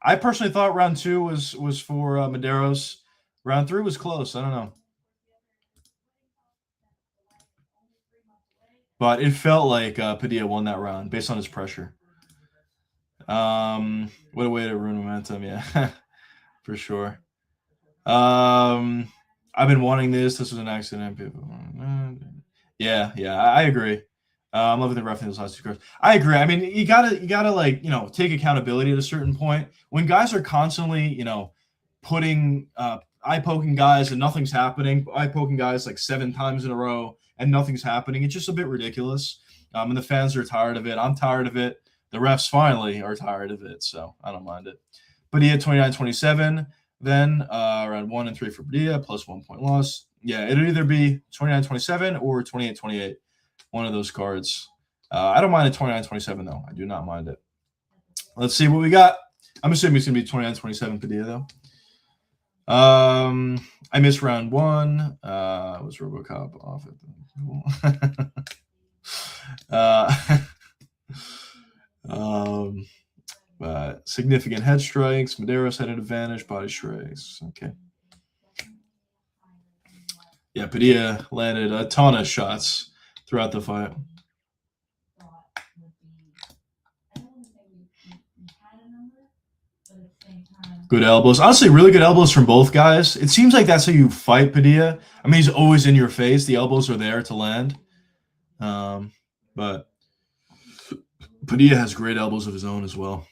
I personally thought round 2 was for Medeiros. Round 3 was close. I don't know. But it felt like Padilla won that round based on his pressure. What a way to ruin momentum, yeah, for sure. I've been wanting this. This was an accident. Yeah, I agree. I'm loving the reference last 2 cards. I agree. I mean, you gotta like, take accountability at a certain point. When guys are constantly, putting eye poking guys and nothing's happening, eye poking guys like 7 times in a row and nothing's happening, it's just a bit ridiculous. And the fans are tired of it. I'm tired of it. The refs finally are tired of it, so I don't mind it. Padilla 29-27. Then round 1 and 3 for Padilla, plus 1 point loss. Yeah, it'll either be 29-27 or 28-28. One of those cards. I don't mind a 29-27, though. I do not mind it. Let's see what we got. I'm assuming it's going to be 29-27 Padilla, though. I missed round 1. Was RoboCop off it? Significant head strikes. Medeiros had an advantage. Body strikes. Okay. Yeah, Padilla landed a ton of shots throughout the fight. Good elbows. Honestly, really good elbows from both guys. It seems like that's how you fight Padilla. I mean, he's always in your face. The elbows are there to land. But Padilla has great elbows of his own as well.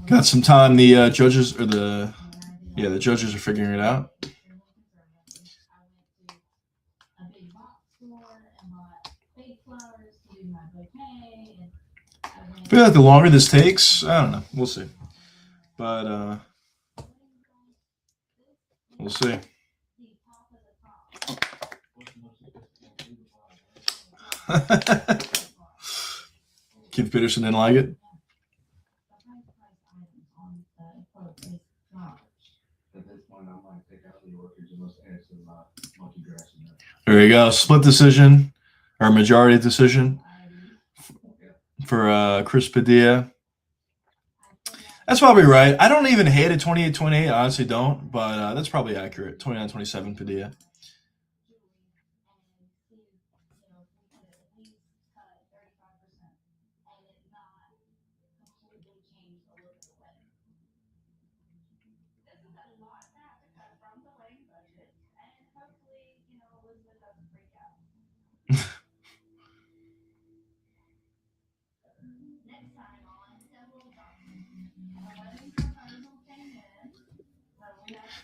Got some time. The judges or the judges are figuring it out. I feel like the longer this takes, I don't know. We'll see. But we'll see. Keith Peterson didn't like it. There you go. Split decision or majority decision for Chris Padilla. That's probably right. I don't even hate it 28-28. I honestly don't, but that's probably accurate. 29-27 Padilla.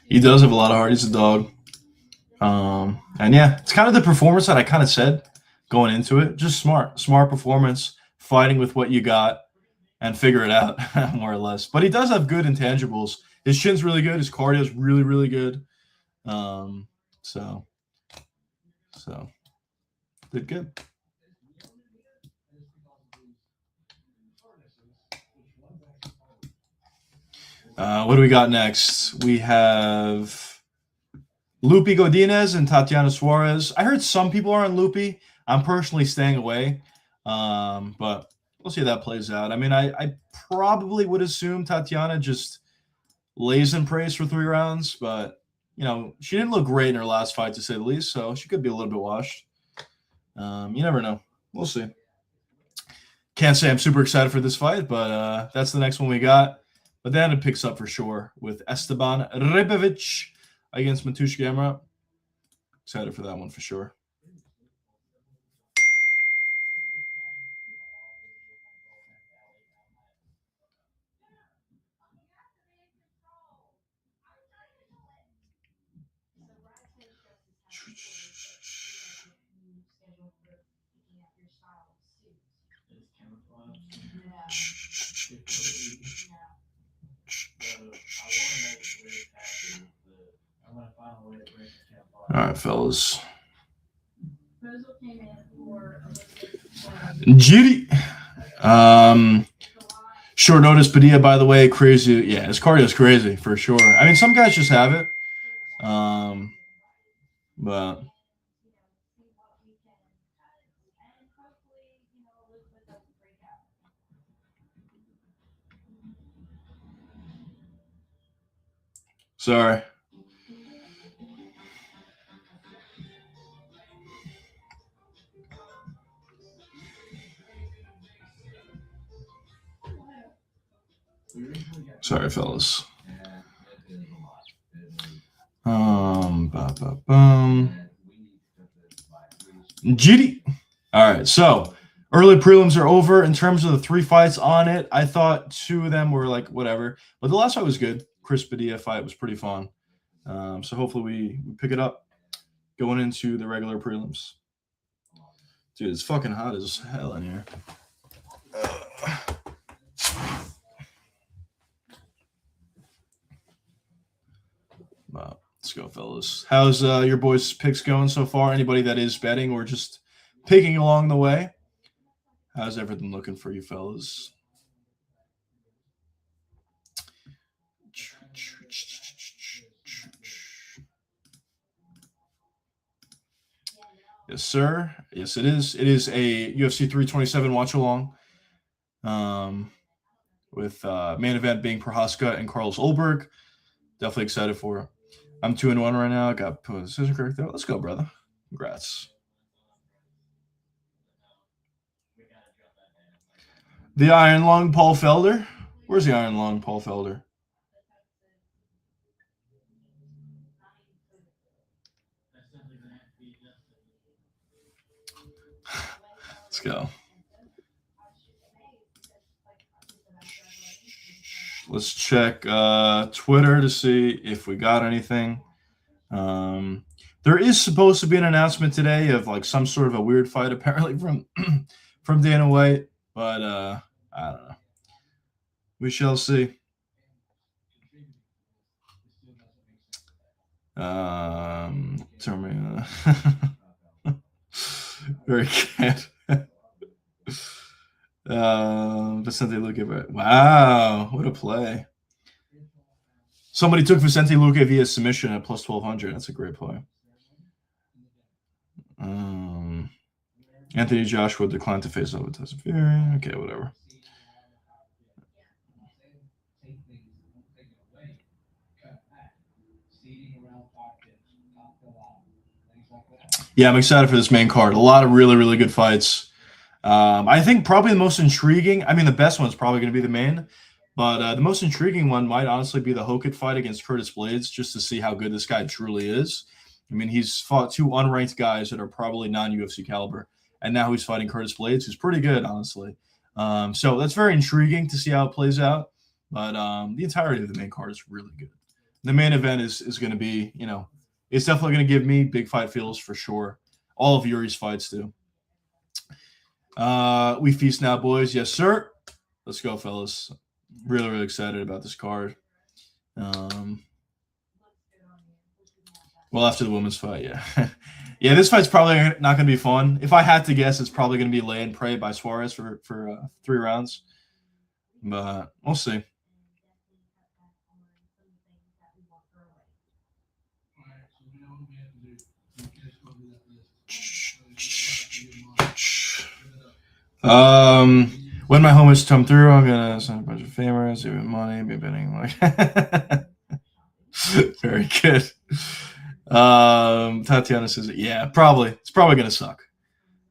He does have a lot of heart. He's a dog. And yeah, it's kind of the performance that I kind of said going into it. Just smart performance, fighting with what you got and figure it out more or less. But he does have good intangibles. His chin's really good. His cardio is really, really good. So did good. What do we got next? We have Lupi Godinez and Tatiana Suarez. I heard some people are on Lupi. I'm personally staying away, but we'll see how that plays out. I mean, I probably would assume Tatiana just lays in praise for 3 rounds, but you know, she didn't look great in her last fight, to say the least, so she could be a little bit washed. You never know. We'll see. Can't say I'm super excited for this fight, but that's the next one we got. But then it picks up for sure with Esteban Ribovic against Mateusz Gamrot. Excited for that one for sure. All right, fellas. Giri. Short notice Padilla, by the way, crazy. Yeah, his cardio is crazy for sure. I mean, some guys just have it. But sorry. Sorry, fellas. GD. All right, so early prelims are over. In terms of the 3 fights on it, I thought 2 of them were like whatever, but the last fight was good. Chris Padilla fight was pretty fun. So hopefully we pick it up going into the regular prelims. Dude, it's fucking hot as hell in here. Wow. Let's go, fellas. How's your boys' picks going so far? Anybody that is betting or just picking along the way? How's everything looking for you, fellas? Yes, sir. Yes, it is. It is a UFC 327 watch along. With main event being Prochazka and Carlos Ulberg. Definitely excited for it. I'm 2-1 right now. I got position correct there. Let's go, brother. Congrats. The Iron Lung Paul Felder. Where's the Iron Lung Paul Felder? Let's go. Let's check Twitter to see if we got anything. There is supposed to be an announcement today of like some sort of a weird fight, apparently from Dana White, but I don't know. We shall see. Very good. Vicente Luque. Wow, what a play. Somebody took Vicente Luque via submission at plus 1,200. That's a great play. Anthony Joshua declined to face off with Tyson Fury. Okay, whatever. Yeah, I'm excited for this main card. A lot of really, really good fights. I think probably the most intriguing, I mean, the best one's probably going to be the main, but the most intriguing one might honestly be the Hokut fight against Curtis Blades, just to see how good this guy truly is. I mean, he's fought two unranked guys that are probably non-UFC caliber, and now he's fighting Curtis Blades, who's pretty good, honestly. So that's very intriguing to see how it plays out, but the entirety of the main card is really good. The main event is going to be, you know, it's definitely going to give me big fight feels for sure. All of Yuri's fights do. We feast now, boys. Yes, sir. Let's go, fellas. Really, really excited about this card. Well, after the women's fight, yeah. Yeah, this fight's probably not going to be fun. If I had to guess, it's probably going to be lay and pray by Suarez for 3 rounds. But we'll see. When my homies come through, I'm gonna send a bunch of famers, even money, be betting like very good. Tatiana says, yeah, probably. It's probably gonna suck.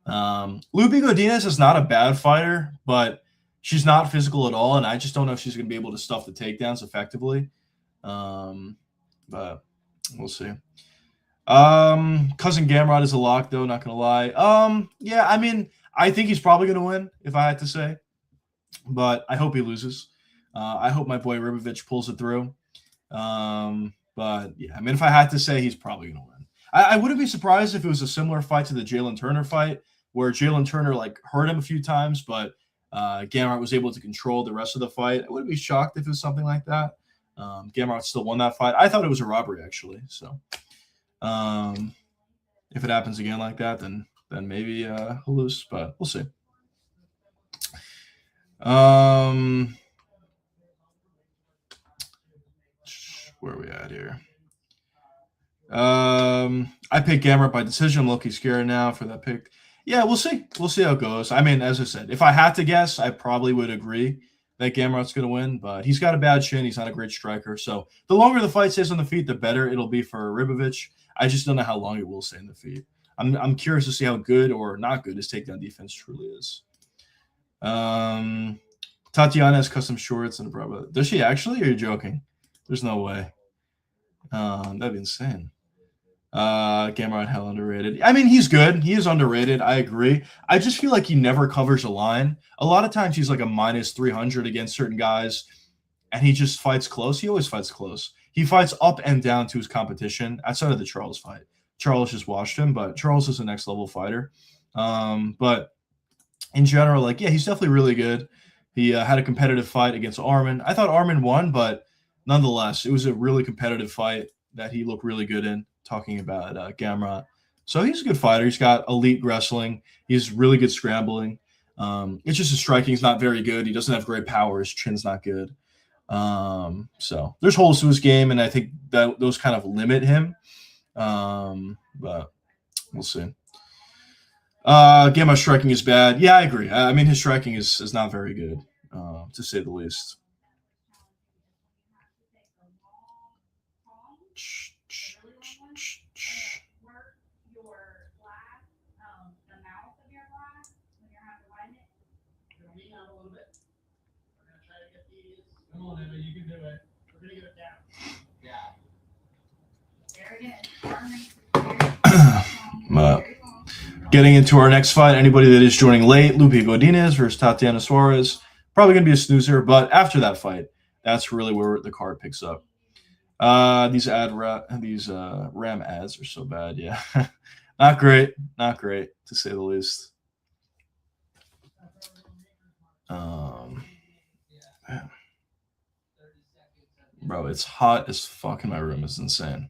Lupi Godinez is not a bad fighter, but she's not physical at all, and I just don't know if she's gonna be able to stuff the takedowns effectively. But we'll see. Cousin Gamrot is a lock, though, not gonna lie. Yeah, I mean, I think he's probably going to win, if I had to say. But I hope he loses. I hope my boy Ribovich pulls it through. But, yeah, I mean, if I had to say, he's probably going to win. I wouldn't be surprised if it was a similar fight to the Jalen Turner fight, where Jalen Turner, like, hurt him a few times, but Gamrot was able to control the rest of the fight. I wouldn't be shocked if it was something like that. Gamrot still won that fight. I thought it was a robbery, actually. So, if it happens again like that, then maybe he'll lose, but we'll see. Where are we at here? I picked Gamrot by decision. I'm low-key scared now for that pick. Yeah, we'll see. We'll see how it goes. I mean, as I said, if I had to guess, I probably would agree that Gamrot's going to win, but he's got a bad chin. He's not a great striker. So the longer the fight stays on the feet, the better it'll be for Ribovich. I just don't know how long it will stay on the feet. I'm curious to see how good or not good his takedown defense truly is. Tatiana has custom shorts and a bra. Does she actually? Or are you joking? There's no way. That'd be insane. Gamrot hell underrated. I mean, he's good. He is underrated. I agree. I just feel like he never covers a line. A lot of times he's like a minus 300 against certain guys, and he just fights close. He always fights close. He fights up and down to his competition outside of the Charles fight. Charles just watched him, but Charles is a next level fighter. But in general, like, yeah, he's definitely really good. He had a competitive fight against Arman. I thought Arman won, but nonetheless, it was a really competitive fight that he looked really good in, talking about Gamrot. So he's a good fighter. He's got elite wrestling. He's really good scrambling. It's just his striking is not very good. He doesn't have great power. His chin's not good. So there's holes to his game, and I think that those kind of limit him. But we'll see. Gamma striking is bad. Yeah, I agree. I mean, his striking is not very good, to say the least. You can do it. We're gonna get it down. Yeah. Getting into our next fight, anybody that is joining late, Lupi Godinez versus Tatiana Suarez. Probably going to be a snoozer, but after that fight, That's really where the card picks up. These RAM ads are so bad. Yeah, not great, to say the least. Bro, it's hot as fuck in my room. It's insane.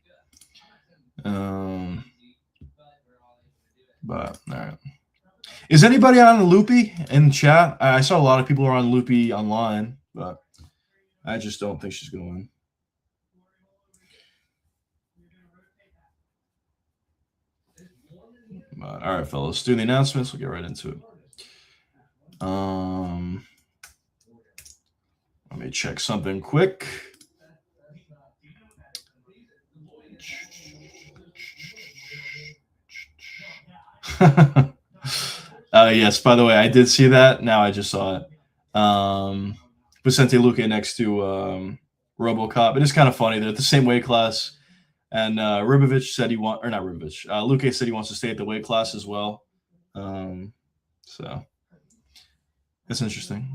But all right. Is anybody on Loopy in chat? I saw a lot of people are on Loopy online, but I just don't think she's going to win. But, all right, fellas, do the announcements. We'll get right into it. Let me check something quick. Yes, by the way, I did see that. Now I just saw it. Vicente Luque next to RoboCop. It is kind of funny. They're at the same weight class. And Ribovic said he wants, or not Ribovic, Luque said he wants to stay at the weight class as well. So that's interesting.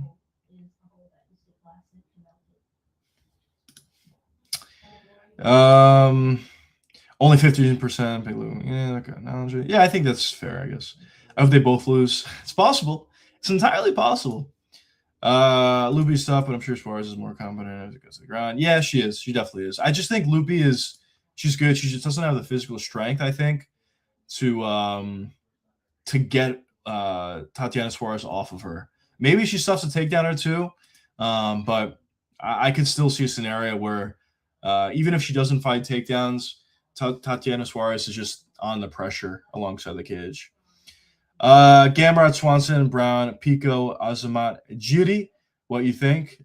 Only 15%. Yeah, okay. Analogy. Yeah, I think that's fair, I guess. I hope they both lose. It's possible. It's entirely possible. Loopy's tough, but I'm sure Suarez is more competent as it goes to the ground. Yeah, she is. She definitely is. I just think Loopy she's good. She just doesn't have the physical strength, I think, to get Tatiana Suarez off of her. Maybe she stuffs a takedown or two, but I could still see a scenario where even if she doesn't fight takedowns, Tatiana Suarez is just on the pressure alongside the cage. Gamrot, Swanson, Brown, Pico, Azamat, Judy. What you think?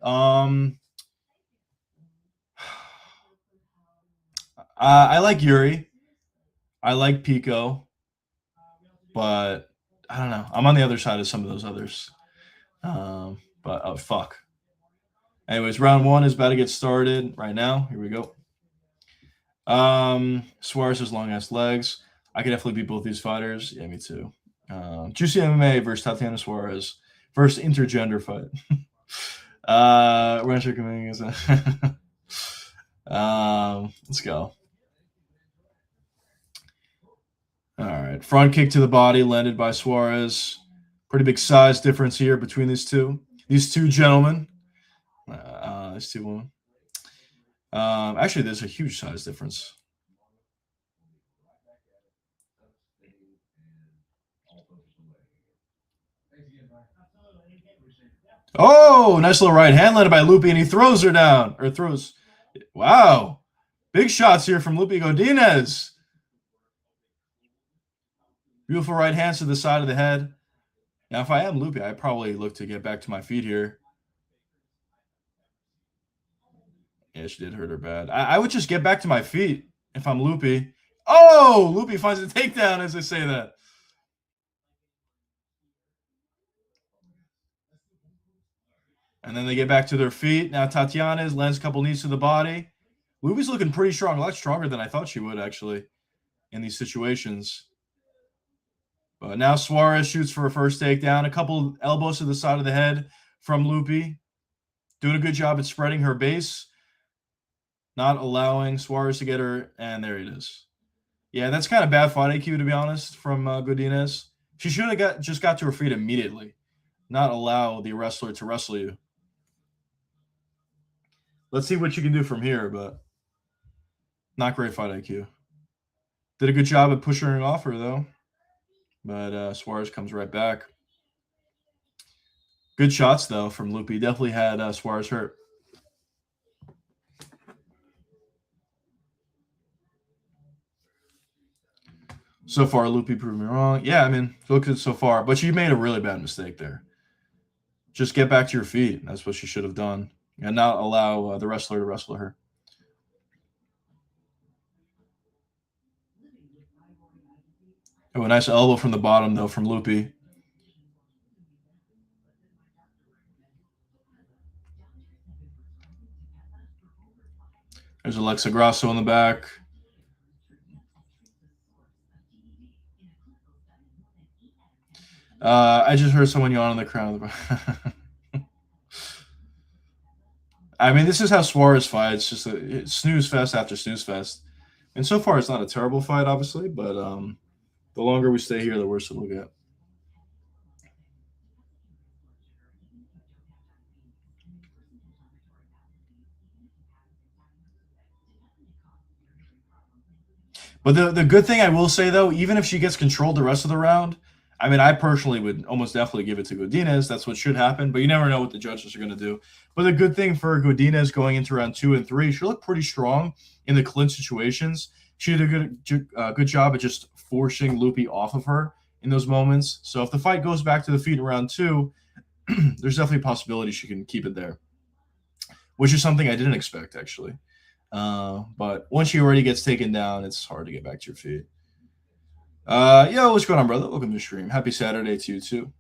I like Yuri. I like Pico. But I don't know. I'm on the other side of some of those others. But oh, fuck. Anyways, round one is about to get started right now. Here we go. Suarez has long ass legs. I could definitely beat both these fighters. Yeah, me too. JuicyMMA versus Tatiana Suarez. First intergender fight. Rancho Dominguez. Let's go. All right. Front kick to the body landed by Suarez. Pretty big size difference here between these two. These two gentlemen. These two women. Actually, there's a huge size difference. Oh, nice little right hand landed by Loopy, and he throws her down. Or throws. Wow. Big shots here from Loopy Godinez. Beautiful right hands to the side of the head. Now, if I am Loopy, I'd probably look to get back to my feet here. Yeah, she did hurt her bad. I would just get back to my feet if I'm Loopy. Oh, Loopy finds a takedown as I say that. And then they get back to their feet. Now Tatiana lands a couple knees to the body. Loopy's looking pretty strong. A lot stronger than I thought she would, actually, in these situations. But now Suarez shoots for a first takedown. A couple elbows to the side of the head from Loopy. Doing a good job at spreading her base. Not allowing Suarez to get her. And there it is. Yeah, that's kind of bad fight IQ, to be honest, from Godinez. She should have just got to her feet immediately. Not allow the wrestler to wrestle you. Let's see what you can do from here, but not great fight IQ. Did a good job at pushing her off her, though. But Suarez comes right back. Good shots, though, from Loopy. Definitely had Suarez hurt. So far, Loopy proved me wrong. Yeah, I mean, look at it so far. But she made a really bad mistake there. Just get back to your feet. That's what she should have done. And not allow the wrestler to wrestle her. Oh, a nice elbow from the bottom, though, from Loopy. There's Alexa Grasso in the back. I just heard someone yawn on the crowd. I mean, this is how Suarez fights, just a snooze fest after snooze fest. And so far, it's not a terrible fight, obviously, but the longer we stay here, the worse it'll get. But the good thing I will say though, even if she gets controlled the rest of the round, I mean, I personally would almost definitely give it to Godinez. That's what should happen, but you never know what the judges are going to do. But the good thing for Godinez going into round 2 and 3, she looked pretty strong in the clinch situations. She did a good job at just forcing Loopy off of her in those moments. So if the fight goes back to the feet in round 2, there's definitely a possibility she can keep it there, which is something I didn't expect actually. But once she already gets taken down, it's hard to get back to your feet. Yo, what's going on, brother? Welcome to the stream. Happy Saturday to you too.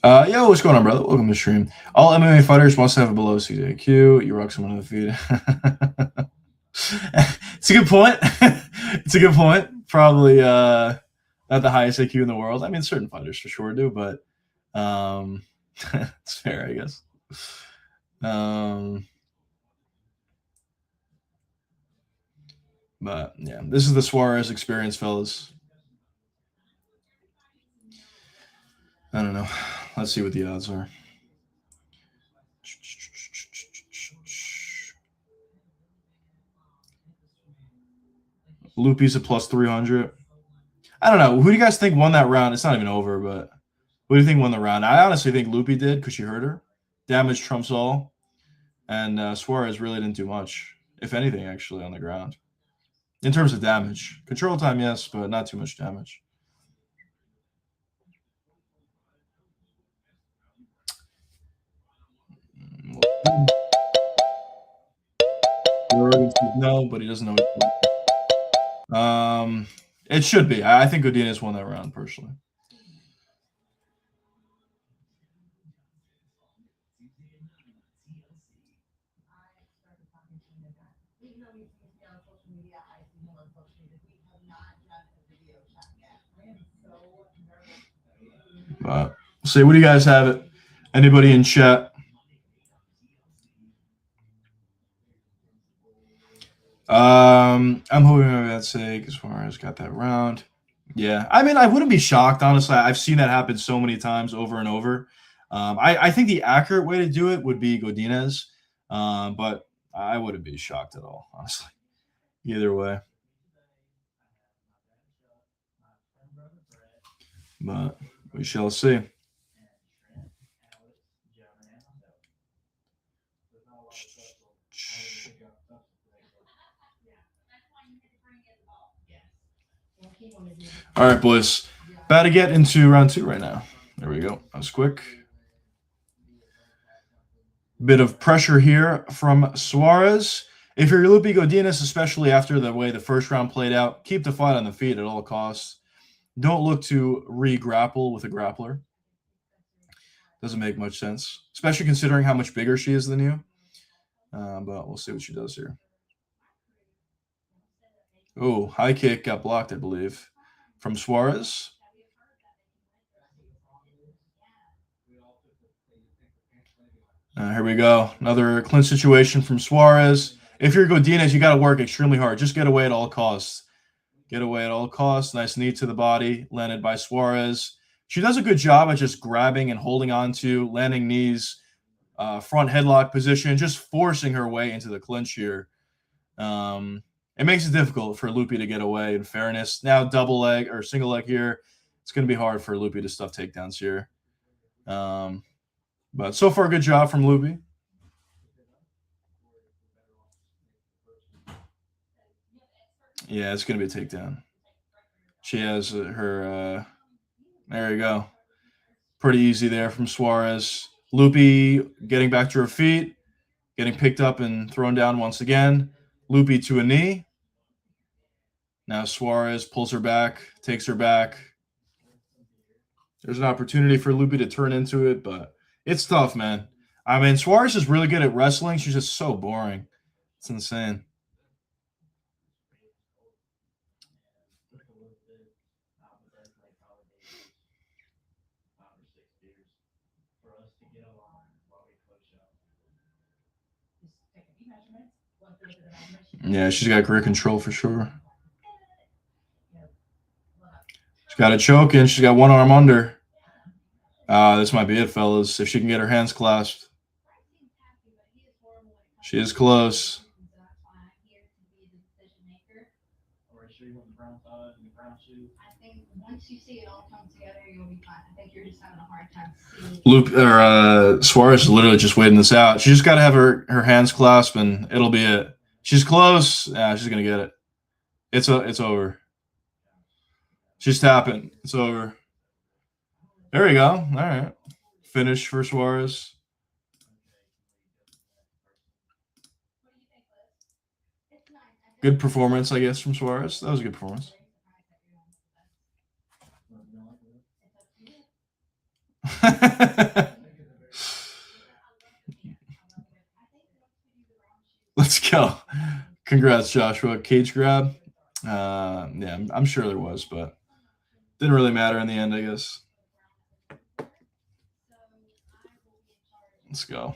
Yo, what's going on, brother? Welcome to the stream. All MMA fighters must have a below CJQ. You rock someone in the feed. It's a good point. It's a good point. Probably not the highest IQ in the world. I mean, certain fighters for sure do, but it's fair, I guess. But yeah, this is the Suarez experience, fellas. I don't know. Let's see what the odds are. Loopy's a plus 300. I don't know. Who do you guys think won that round? It's not even over, but who do you think won the round? I honestly think Loopy did because she hurt her. Damage trumps all. And Suarez really didn't do much, if anything, actually, on the ground. In terms of damage. Control time, yes, but not too much damage. No, but he doesn't know. It should be. I think Godinez won that round, personally. But say, what do you guys have it? Anybody in chat? I'm hoping my bad sake as far as got that round. Yeah, I mean, I wouldn't be shocked, honestly. I've seen that happen so many times over and over. I think the accurate way to do it would be Godinez, but I wouldn't be shocked at all, honestly. Either way. But we shall see. All right, boys. About to get into round 2 right now. There we go. That was quick. Bit of pressure here from Suarez. If you're Loopy Godinez, especially after the way the first round played out, keep the fight on the feet at all costs. Don't look to re-grapple with a grappler. Doesn't make much sense, especially considering how much bigger she is than you. But we'll see what she does here. Oh, high kick got blocked, I believe, from Suarez. Here we go. Another clinch situation from Suarez. If you're Godinez, you got to work extremely hard. Just get away at all costs. Get away at all costs. Nice knee to the body, landed by Suarez. She does a good job at just grabbing and holding on to, landing knees, front headlock position, just forcing her way into the clinch here. It makes it difficult for Loopy to get away, in fairness. Now double leg or single leg here. It's going to be hard for Loopy to stuff takedowns here. But so far, good job from Loopy. Yeah, it's going to be a takedown. She has her... there you go. Pretty easy there from Suarez. Loopy getting back to her feet, getting picked up and thrown down once again. Loopy to a knee. Now Suarez pulls her back, takes her back. There's an opportunity for Loopy to turn into it, but It's tough, man. I mean, Suarez is really good at wrestling. She's just so boring. It's insane. Yeah, she's got great control for sure. She's got a choke in. She's got one arm under. This might be it, fellas. If she can get her hands clasped. She is close. Suarez is literally just waiting this out. She just got to have her hands clasped, and it'll be it. She's close. Yeah, she's gonna get it. It's over. She's tapping. It's over. There you go. All right. Finish for Suarez. Good performance, I guess, from Suarez. That was a good performance. Let's go. Congrats, Joshua. Cage grab. Yeah, I'm sure there was, but didn't really matter in the end, I guess. Let's go.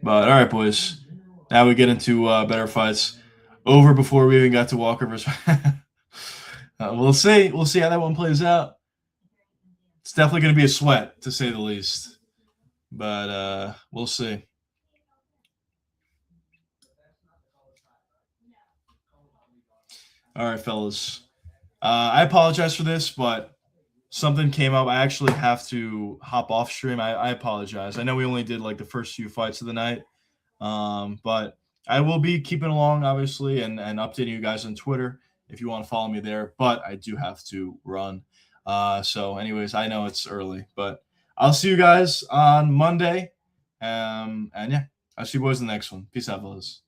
But all right, boys. Now we get into better fights. Over before we even got to Walker versus. We'll see. We'll see how that one plays out. It's definitely going to be a sweat, to say the least. But we'll see. All right, fellas. I apologize for this, but something came up. I actually have to hop off stream. I apologize. I know we only did like the first few fights of the night. But I will be keeping along, obviously, and updating you guys on Twitter if you want to follow me there. But I do have to run. So, anyways, I know it's early, but I'll see you guys on Monday. And yeah, I'll see you boys in the next one. Peace out, fellas.